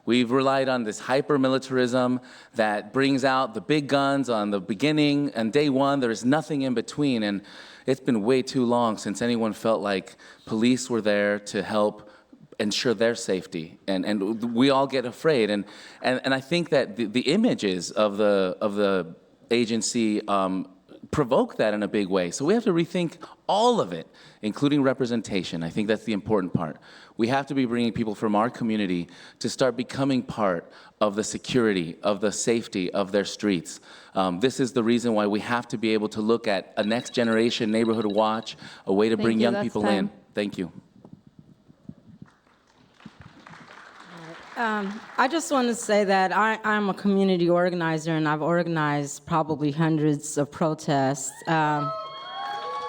We've relied on this hyper-militarism that brings out the big guns on the beginning, and day one, there is nothing in between. And it's been way too long since anyone felt like police were there to help ensure their safety. And we all get afraid. And I think that the images of the agency provoke that in a big way. So we have to rethink all of it, including representation. I think that's the important part. We have to be bringing people from our community to start becoming part of the security, of the safety of their streets. This is the reason why we have to be able to look at a next generation neighborhood watch, a way to bring young people in. Thank you. I just want to say that I'm a community organizer, and I've organized probably hundreds of protests.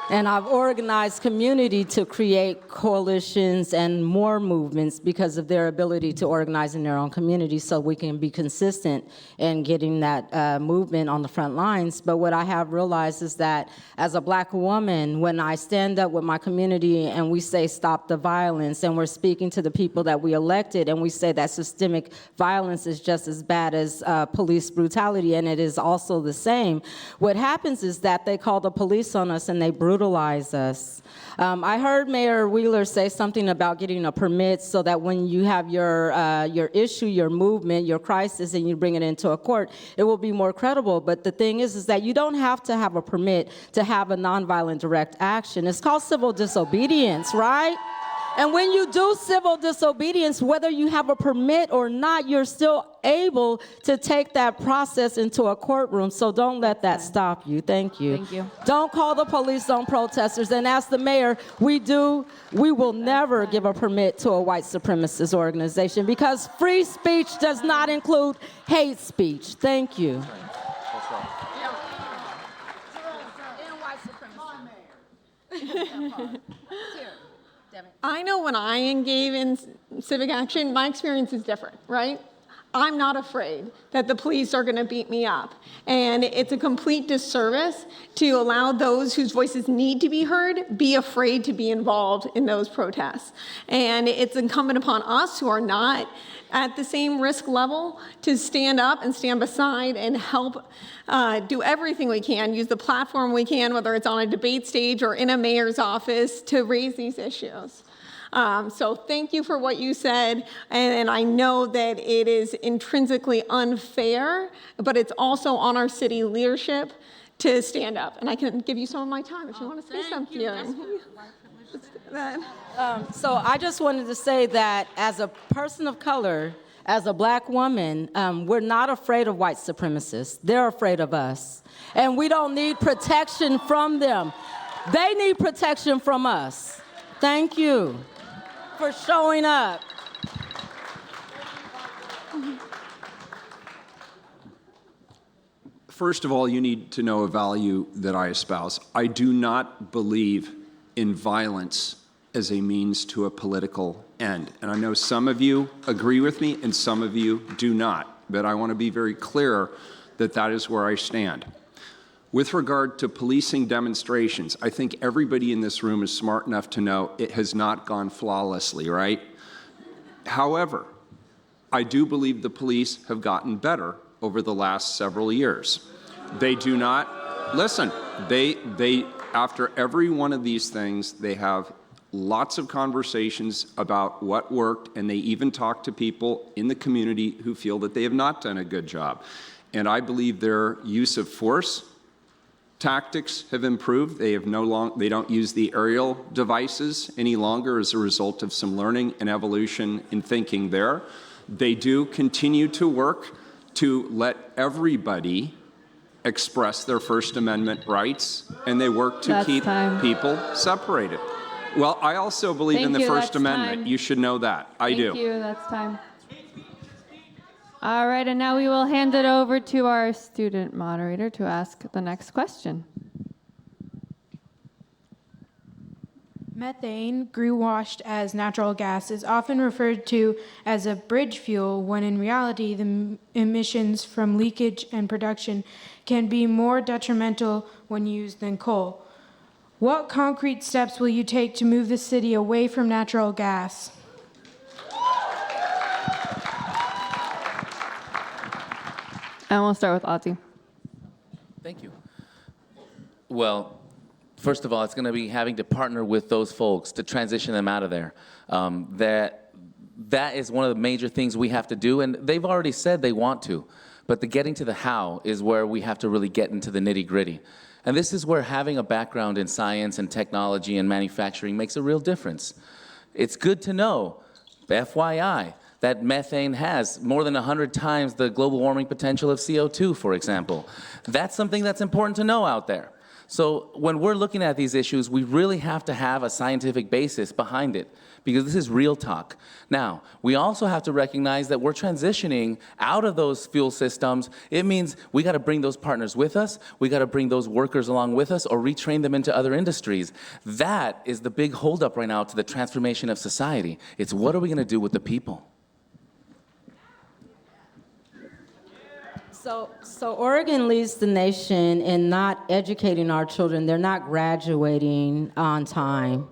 And I've organized community to create coalitions and more movements because of their ability to organize in their own community, so we can be consistent in getting that movement on the front lines. But what I have realized is that as a black woman, when I stand up with my community and we say stop the violence, and we're speaking to the people that we elected, and we say that systemic violence is just as bad as police brutality, and it is also the same, what happens is that they call the police on us and they brutalize us. I heard Mayor Wheeler say something about getting a permit so that when you have your issue, your movement, your crisis, and you bring it into a court, it will be more credible. But the thing is that you don't have to have a permit to have a nonviolent direct action. It's called civil disobedience, right? And when you do civil disobedience, whether you have a permit or not, you're still able to take that process into a courtroom. So don't let that stop you. Thank you. Thank you. Don't call the police on protesters. And as the mayor, we will never give a permit to a white supremacist organization because free speech does not include hate speech. Thank you. I know when I engage in civic action, my experience is different, right? I'm not afraid that the police are going to beat me up. And it's a complete disservice to allow those whose voices need to be heard be afraid to be involved in those protests. And it's incumbent upon us who are not at the same risk level to stand up and stand beside and help do everything we can, use the platform we can, whether it's on a debate stage or in a mayor's office, to raise these issues. So thank you for what you said, and I know that it is intrinsically unfair, but it's also on our city leadership to stand up. And I can give you some of my time if you want to say something. So I just wanted to say that as a person of color, as a black woman, we're not afraid of white supremacists. They're afraid of us. And we don't need protection from them. They need protection from us. Thank you for showing up. First of all, you need to know a value that I espouse. I do not believe in violence as a means to a political end. And I know some of you agree with me and some of you do not. But I want to be very clear that that is where I stand. With regard to policing demonstrations, I think everybody in this room is smart enough to know it has not gone flawlessly, right? However, I do believe the police have gotten better over the last several years. They do not, listen, they after every one of these things, they have lots of conversations about what worked, and they even talk to people in the community who feel that they have not done a good job. And I believe their use of force tactics have improved. They don't use the aerial devices any longer as a result of some learning and evolution in thinking there. They do continue to work to let everybody express their First Amendment rights, and they work to keep people separated. Well, I also believe in the First Amendment. You should know that. I do. Thank you. That's time. All right, and now we will hand it over to our student moderator to ask the next question. Methane, greenwashed as natural gas, is often referred to as a bridge fuel when in reality the emissions from leakage and production can be more detrimental when used than coal. What concrete steps will you take to move the city away from natural gas? And we'll start with Ozzie. Thank you. Well, first of all, it's going to be having to partner with those folks to transition them out of there. That is one of the major things we have to do, and they've already said they want to. But the getting to the how is where we have to really get into the nitty-gritty. And this is where having a background in science and technology and manufacturing makes a real difference. It's good to know, FYI, that methane has more than 100 times the global warming potential of CO2, for example. That's something that's important to know out there. So when we're looking at these issues, we really have to have a scientific basis behind it, because this is real talk. Now, we also have to recognize that we're transitioning out of those fuel systems. It means we got to bring those partners with us, we got to bring those workers along with us, or retrain them into other industries. That is the big holdup right now to the transformation of society. It's what are we going to do with the people? So Oregon leads the nation in not educating our children. They're not graduating on time.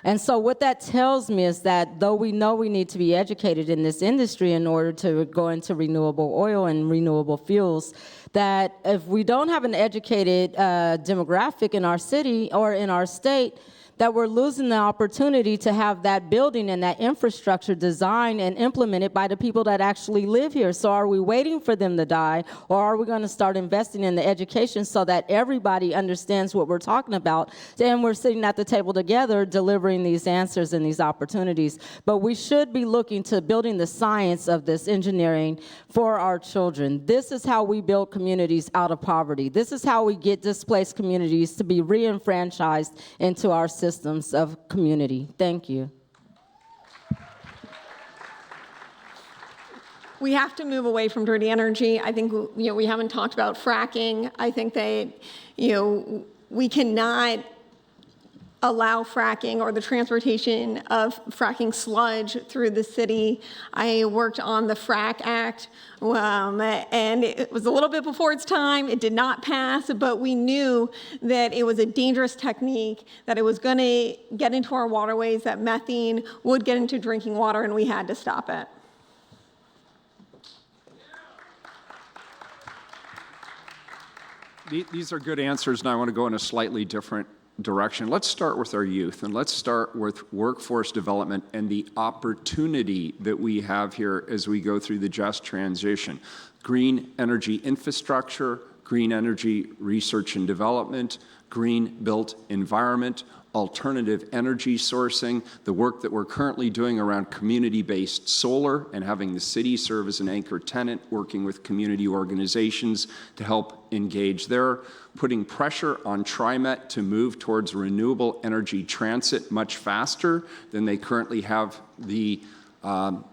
And so what that tells me is that though we know we need to be educated in this industry in order to go into renewable oil and renewable fuels, that if we don't have an educated demographic in our city or in our state, that we're losing the opportunity to have that building and that infrastructure designed and implemented by the people that actually live here. So are we waiting for them to die, or are we going to start investing in the education so that everybody understands what we're talking about, and we're sitting at the table together delivering these answers and these opportunities? But we should be looking to building the science of this engineering for our children. This is how we build communities out of poverty. This is how we get displaced communities to be re-enfranchised into our systems of community. Thank you. We have to move away from dirty energy. I think we haven't talked about fracking. I think that we cannot allow fracking or the transportation of fracking sludge through the city. I worked on the FRAC Act, and it was a little bit before its time. It did not pass, but we knew that it was a dangerous technique, that it was going to get into our waterways, that methane would get into drinking water, and we had to stop it. These are good answers, and I want to go in a slightly different direction. Let's start with our youth, and let's start with workforce development and the opportunity that we have here as we go through the just transition. Green energy infrastructure, green energy research and development, green built environment, alternative energy sourcing, the work that we're currently doing around community-based solar and having the city serve as an anchor tenant, working with community organizations to help engage there, putting pressure on TriMet to move towards renewable energy transit much faster than they currently have the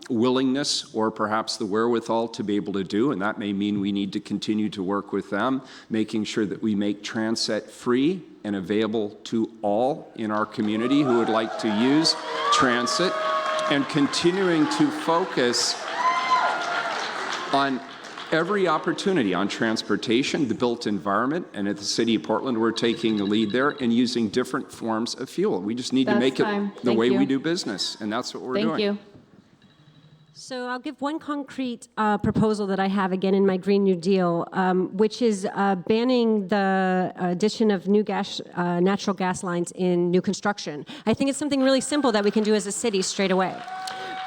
willingness or perhaps the wherewithal to be able to do, and that may mean we need to continue to work with them, making sure that we make transit free and available to all in our community who would like to use transit, and continuing to focus on every opportunity on transportation, the built environment, and at the City of Portland, we're taking the lead there and using different forms of fuel. We just need to make it the way we do business, and that's what we're doing. Thank you. So I'll give one concrete proposal that I have, again, in my Green New Deal, which is banning the addition of new natural gas lines in new construction. I think it's something really simple that we can do as a city straight away.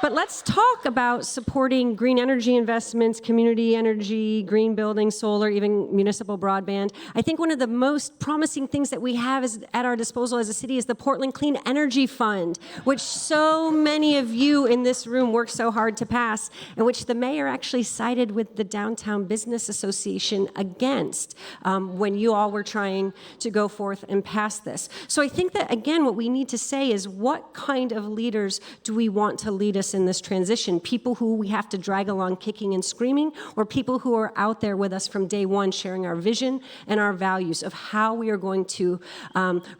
But let's talk about supporting green energy investments, community energy, green buildings, solar, even municipal broadband. I think one of the most promising things that we have at our disposal as a city is the Portland Clean Energy Fund, which so many of you in this room worked so hard to pass, and which the mayor actually sided with the Downtown Business Association against when you all were trying to go forth and pass this. So I think that, again, what we need to say is, what kind of leaders do we want to lead us in this transition? People who we have to drag along kicking and screaming, or people who are out there with us from day one sharing our vision and our values of how we are going to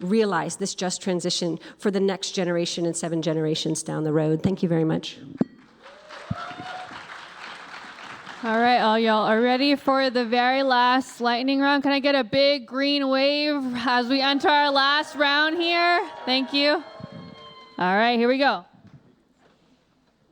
realize this just transition for the next generation and 7 generations down the road? Thank you very much. All right, all y'all are ready for the very last lightning round. Can I get a big green wave as we enter our last round here? Thank you. All right, here we go.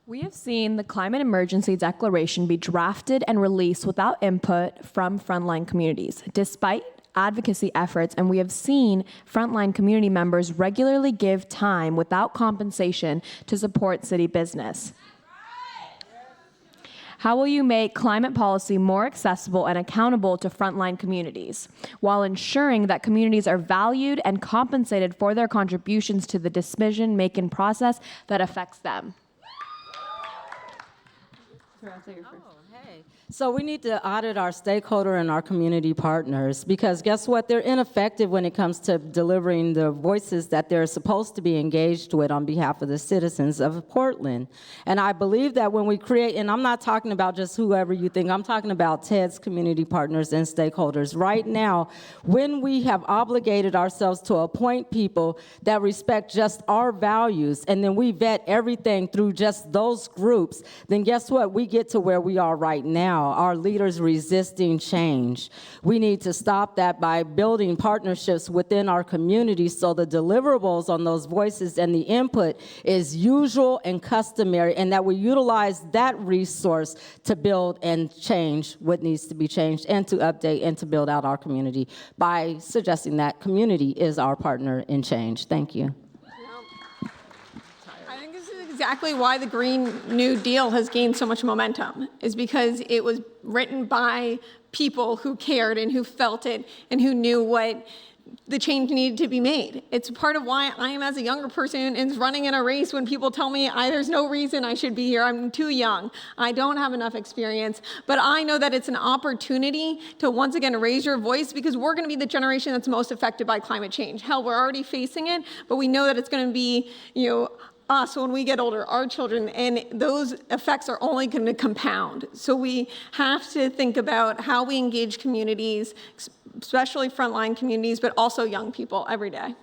We have seen the climate emergency declaration be drafted and released without input from frontline communities, despite advocacy efforts, and we have seen frontline community members regularly give time without compensation to support city business. How will you make climate policy more accessible and accountable to frontline communities, while ensuring that communities are valued and compensated for their contributions to the decision-making process that affects them? So we need to audit our stakeholder and our community partners, because guess what? They're ineffective when it comes to delivering the voices that they're supposed to be engaged with on behalf of the citizens of Portland. And I believe that when we create, and I'm not talking about just whoever you think, I'm talking about TED's community partners and stakeholders. Right now, when we have obligated ourselves to appoint people that respect just our values, and then we vet everything through just those groups, then guess what? We get to where we are right now. Our leaders resisting change. We need to stop that by building partnerships within our communities so the deliverables on those voices and the input is usual and customary, and that we utilize that resource to build and change what needs to be changed, and to update and to build out our community by suggesting that community is our partner in change. Thank you. exactly why the Green New Deal has gained so much momentum, is because it was written by people who cared and who felt it and who knew what the change needed to be made. It's part of why I am, as a younger person, is running in a race when people tell me there's no reason I should be here. I'm too young. I don't have enough experience. But I know that it's an opportunity to once again raise your voice, because we're going to be the generation that's most affected by climate change. Hell, we're already facing it, but we know that it's going to be, us when we get older, our children, and those effects are only going to compound. So we have to think about how we engage communities, especially frontline communities, but also young people every day.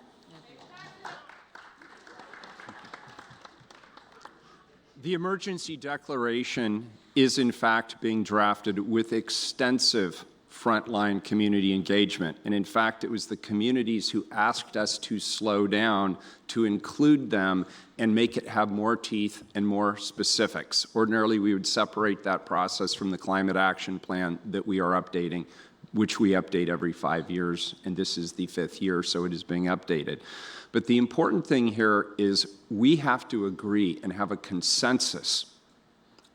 The emergency declaration is in fact being drafted with extensive frontline community engagement. And in fact, it was the communities who asked us to slow down, to include them and make it have more teeth and more specifics. Ordinarily, we would separate that process from the climate action plan that we are updating, which we update every 5 years, and this is the 5th year, so it is being updated. But the important thing here is we have to agree and have a consensus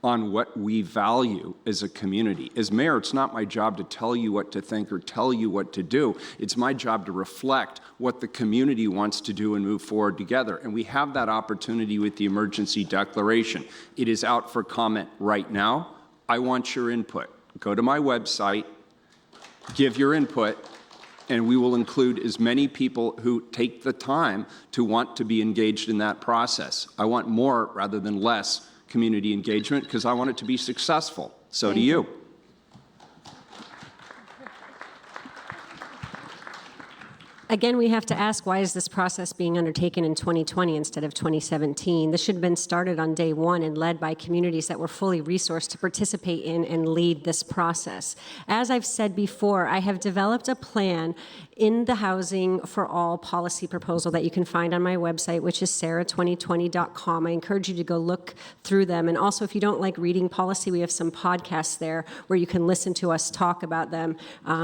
on what we value as a community. As mayor, it's not my job to tell you what to think or tell you what to do. It's my job to reflect what the community wants to do and move forward together. And we have that opportunity with the emergency declaration. It is out for comment right now. I want your input. Go to my website, give your input, and we will include as many people who take the time to want to be engaged in that process. I want more rather than less community engagement, because I want it to be successful. So do you. Again, we have to ask, why is this process being undertaken in 2020 instead of 2017? This should have been started on day one and led by communities that were fully resourced to participate in and lead this process. As I've said before, I have developed a plan in the Housing for All policy proposal that you can find on my website, which is sarah2020.com. I encourage you to go look through them. And also, if you don't like reading policy, we have some podcasts there where you can listen to us talk about them.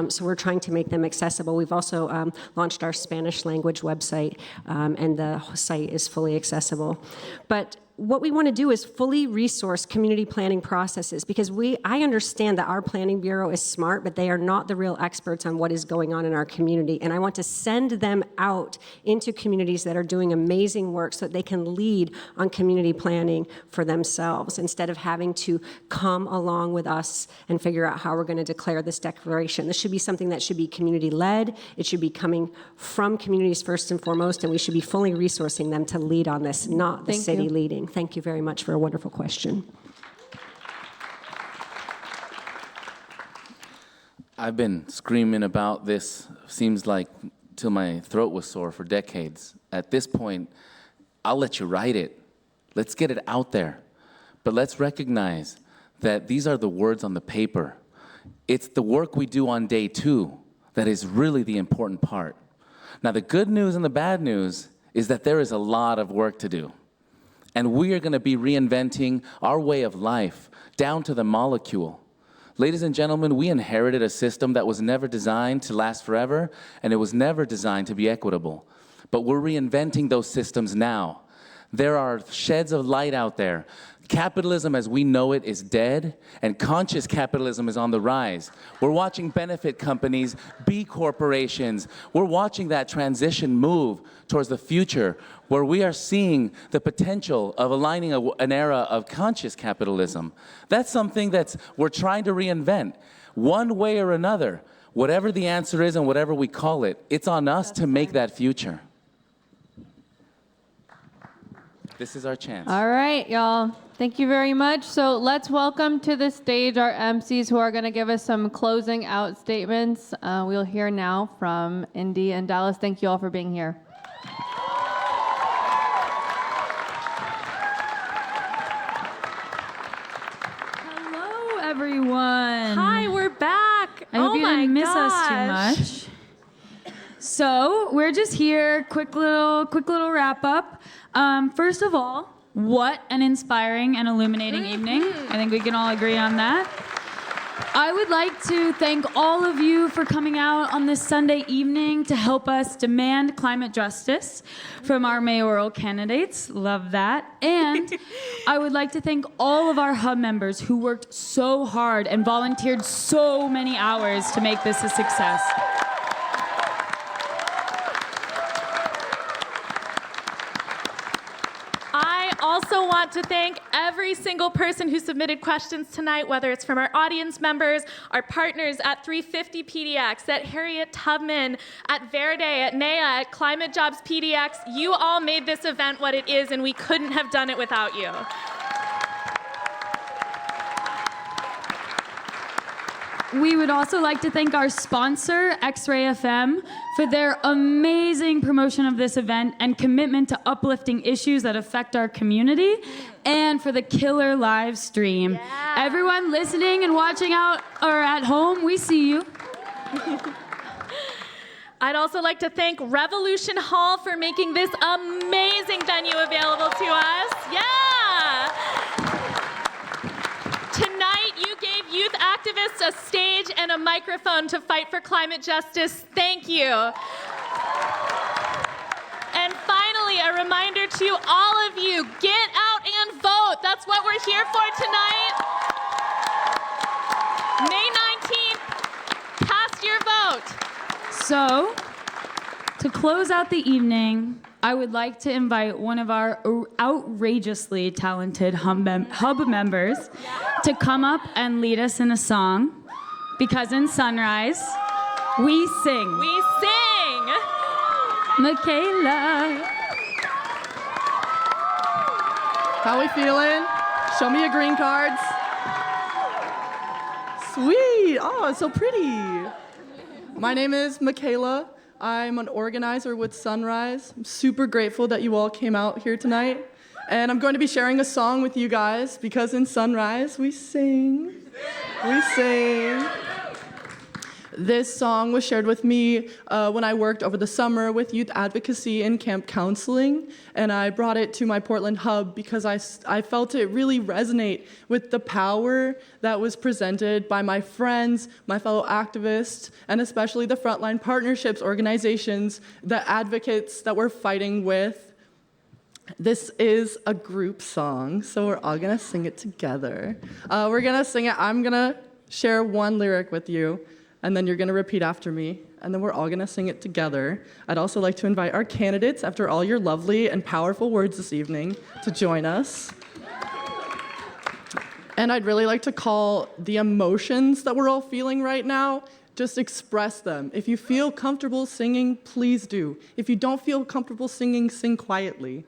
So we're trying to make them accessible. We've also launched our Spanish language website, and the site is fully accessible. But what we want to do is fully resource community planning processes, because I understand that our planning bureau is smart, but they are not the real experts on what is going on in our community. And I want to send them out into communities that are doing amazing work so that they can lead on community planning for themselves, instead of having to come along with us and figure out how we're going to declare this declaration. This should be something that should be community-led. It should be coming from communities first and foremost, and we should be fully resourcing them to lead on this, not the city leading. Thank you very much for a wonderful question. I've been screaming about this, seems like, till my throat was sore for decades. At this point, I'll let you write it. Let's get it out there. But let's recognize that these are the words on the paper. It's the work we do on day 2 that is really the important part. Now, the good news and the bad news is that there is a lot of work to do. And we are going to be reinventing our way of life down to the molecule. Ladies and gentlemen, we inherited a system that was never designed to last forever, and it was never designed to be equitable. But we're reinventing those systems now. There are sheds of light out there. Capitalism as we know it is dead, and conscious capitalism is on the rise. We're watching benefit companies, B corporations. We're watching that transition move towards the future, where we are seeing the potential of aligning an era of conscious capitalism. That's something we're trying to reinvent. One way or another, whatever the answer is and whatever we call it, it's on us to make that future. This is our chance. All right, y'all. Thank you very much. So let's welcome to the stage our MCs who are going to give us some closing out statements. We'll hear now from Indy and Dallas. Thank you all for being here. Hello, everyone. Hi, we're back. I hope you didn't miss us too much. So we're just here, quick little wrap up. First of all, what an inspiring and illuminating evening. I think we can all agree on that. I would like to thank all of you for coming out on this Sunday evening to help us demand climate justice from our mayoral candidates. Love that. And I would like to thank all of our hub members who worked so hard and volunteered so many hours to make this a success. I also want to thank every single person who submitted questions tonight, whether it's from our audience members, our partners at 350 PDX, at Harriet Tubman, at Verde, at NEA, at Climate Jobs PDX. You all made this event what it is, and we couldn't have done it without you. We would also like to thank our sponsor, XRAY FM, for their amazing promotion of this event and commitment to uplifting issues that affect our community, and for the killer live stream. Yeah. Everyone listening and watching out or at home, we see you. I'd also like to thank Revolution Hall for making this amazing venue available to us. Yeah! Tonight, you gave youth activists a stage and a microphone to fight for climate justice. Thank you. And finally, a reminder to all of you, get out and vote. That's what we're here for tonight. May 19th, cast your vote. So, to close out the evening, I would like to invite one of our outrageously talented hub members to come up and lead us in a song, because in Sunrise, we sing. We sing! Michaela. How we feeling? Show me your green cards. Sweet. Oh, it's so pretty. My name is Michaela. I'm an organizer with Sunrise. I'm super grateful that you all came out here tonight. And I'm going to be sharing a song with you guys, because in Sunrise, we sing. We sing. This song was shared with me when I worked over the summer with youth advocacy and camp counseling, and I brought it to my Portland hub because I felt it really resonate with the power that was presented by my friends, my fellow activists, and especially the frontline partnerships organizations, the advocates that we're fighting with. This is a group song, so we're all gonna sing it together. We're gonna sing it. I'm gonna share one lyric with you, and then you're gonna repeat after me, and then we're all gonna sing it together. I'd also like to invite our candidates, after all your lovely and powerful words this evening, to join us. And I'd really like to call the emotions that we're all feeling right now, just express them. If you feel comfortable singing, please do. If you don't feel comfortable singing, sing quietly.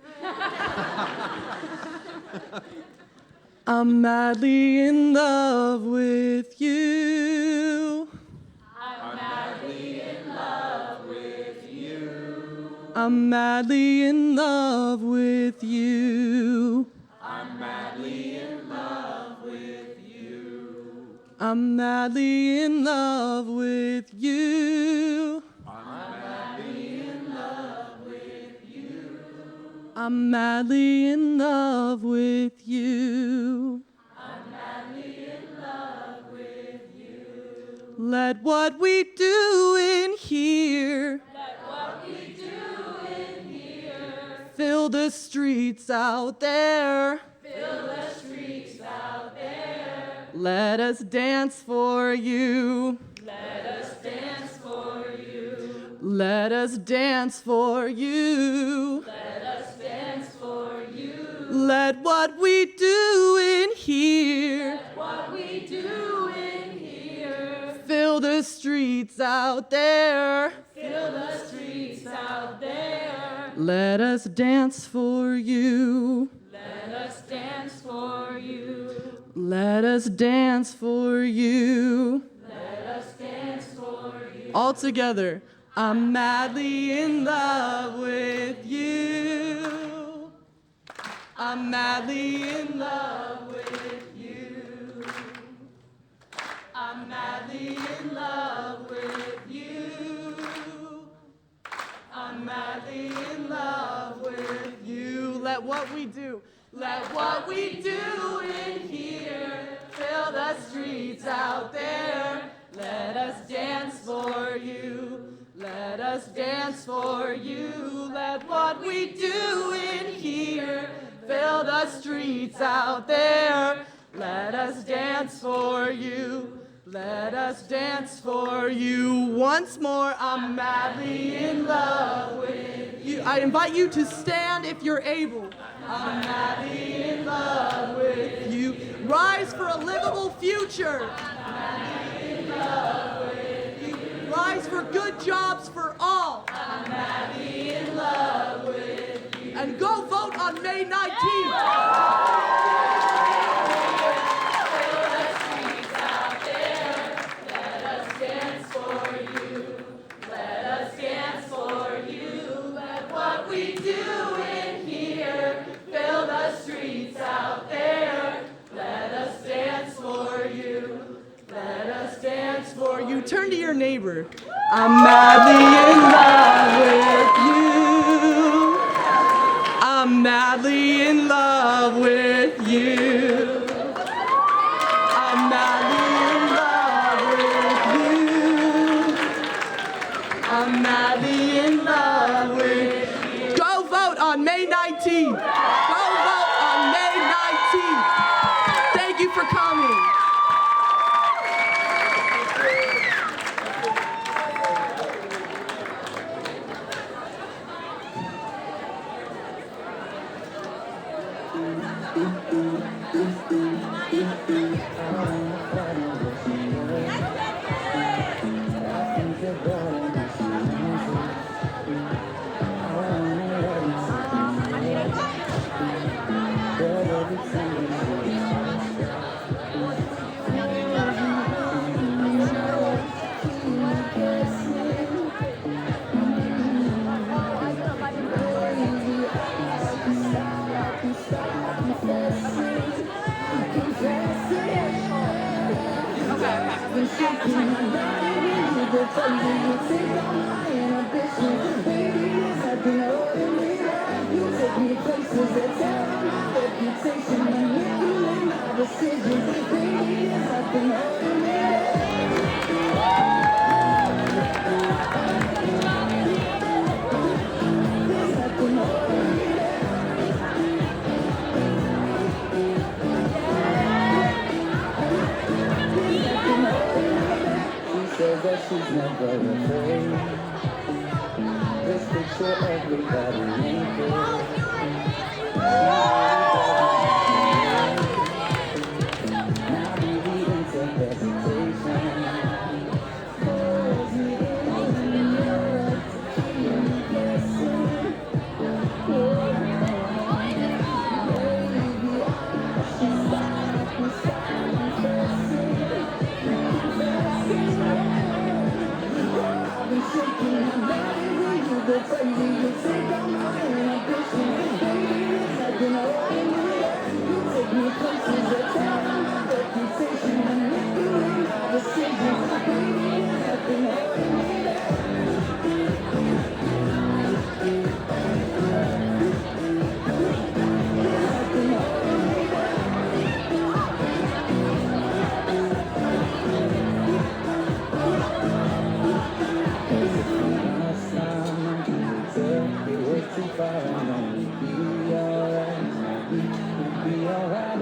I'm madly in love with you. I'm madly in love with you. I'm madly in love with you. I'm madly in love with you. I'm madly in love with you. I'm madly in love with you. I'm madly in love with you. I'm madly in love with you. Let what we do in here, Let what we do in here fill the streets out there. fill the streets out there. Let us dance for you. Let us dance for you. Let us dance for you. Let us dance for you. Let what we do in here, Let what we do in here fill the streets out there. fill the streets out there. Let us dance for you. Let us dance for you. Let us dance for you. Let us dance for you. All together. I'm madly in love with you. I'm madly in love with you. I'm madly in love with you. I'm madly in love with you. Let what we do in here fill the streets out there. Let us dance for you. Let us dance for you. Let what we do in here fill the streets out there. Let us dance for you. Let us dance for you. Once more, I'm madly in love with you. I invite you to stand if you're able. I'm madly in love with you. Rise for a livable future. I'm madly in love with you. Rise for good jobs for all. I'm madly in love with you. And go vote on May 19th. We do in here, fill the streets out there. Let us dance for you. Let us dance for you. Turn to your neighbor. I'm madly in love with you. I'm madly in love with you. I'm madly in love with you. I'm madly in love with you. Go vote on May 19th. Go vote on May 19th. Thank you for coming. She's never afraid. This picture everybody naked. Now be the interpretation. Be alright.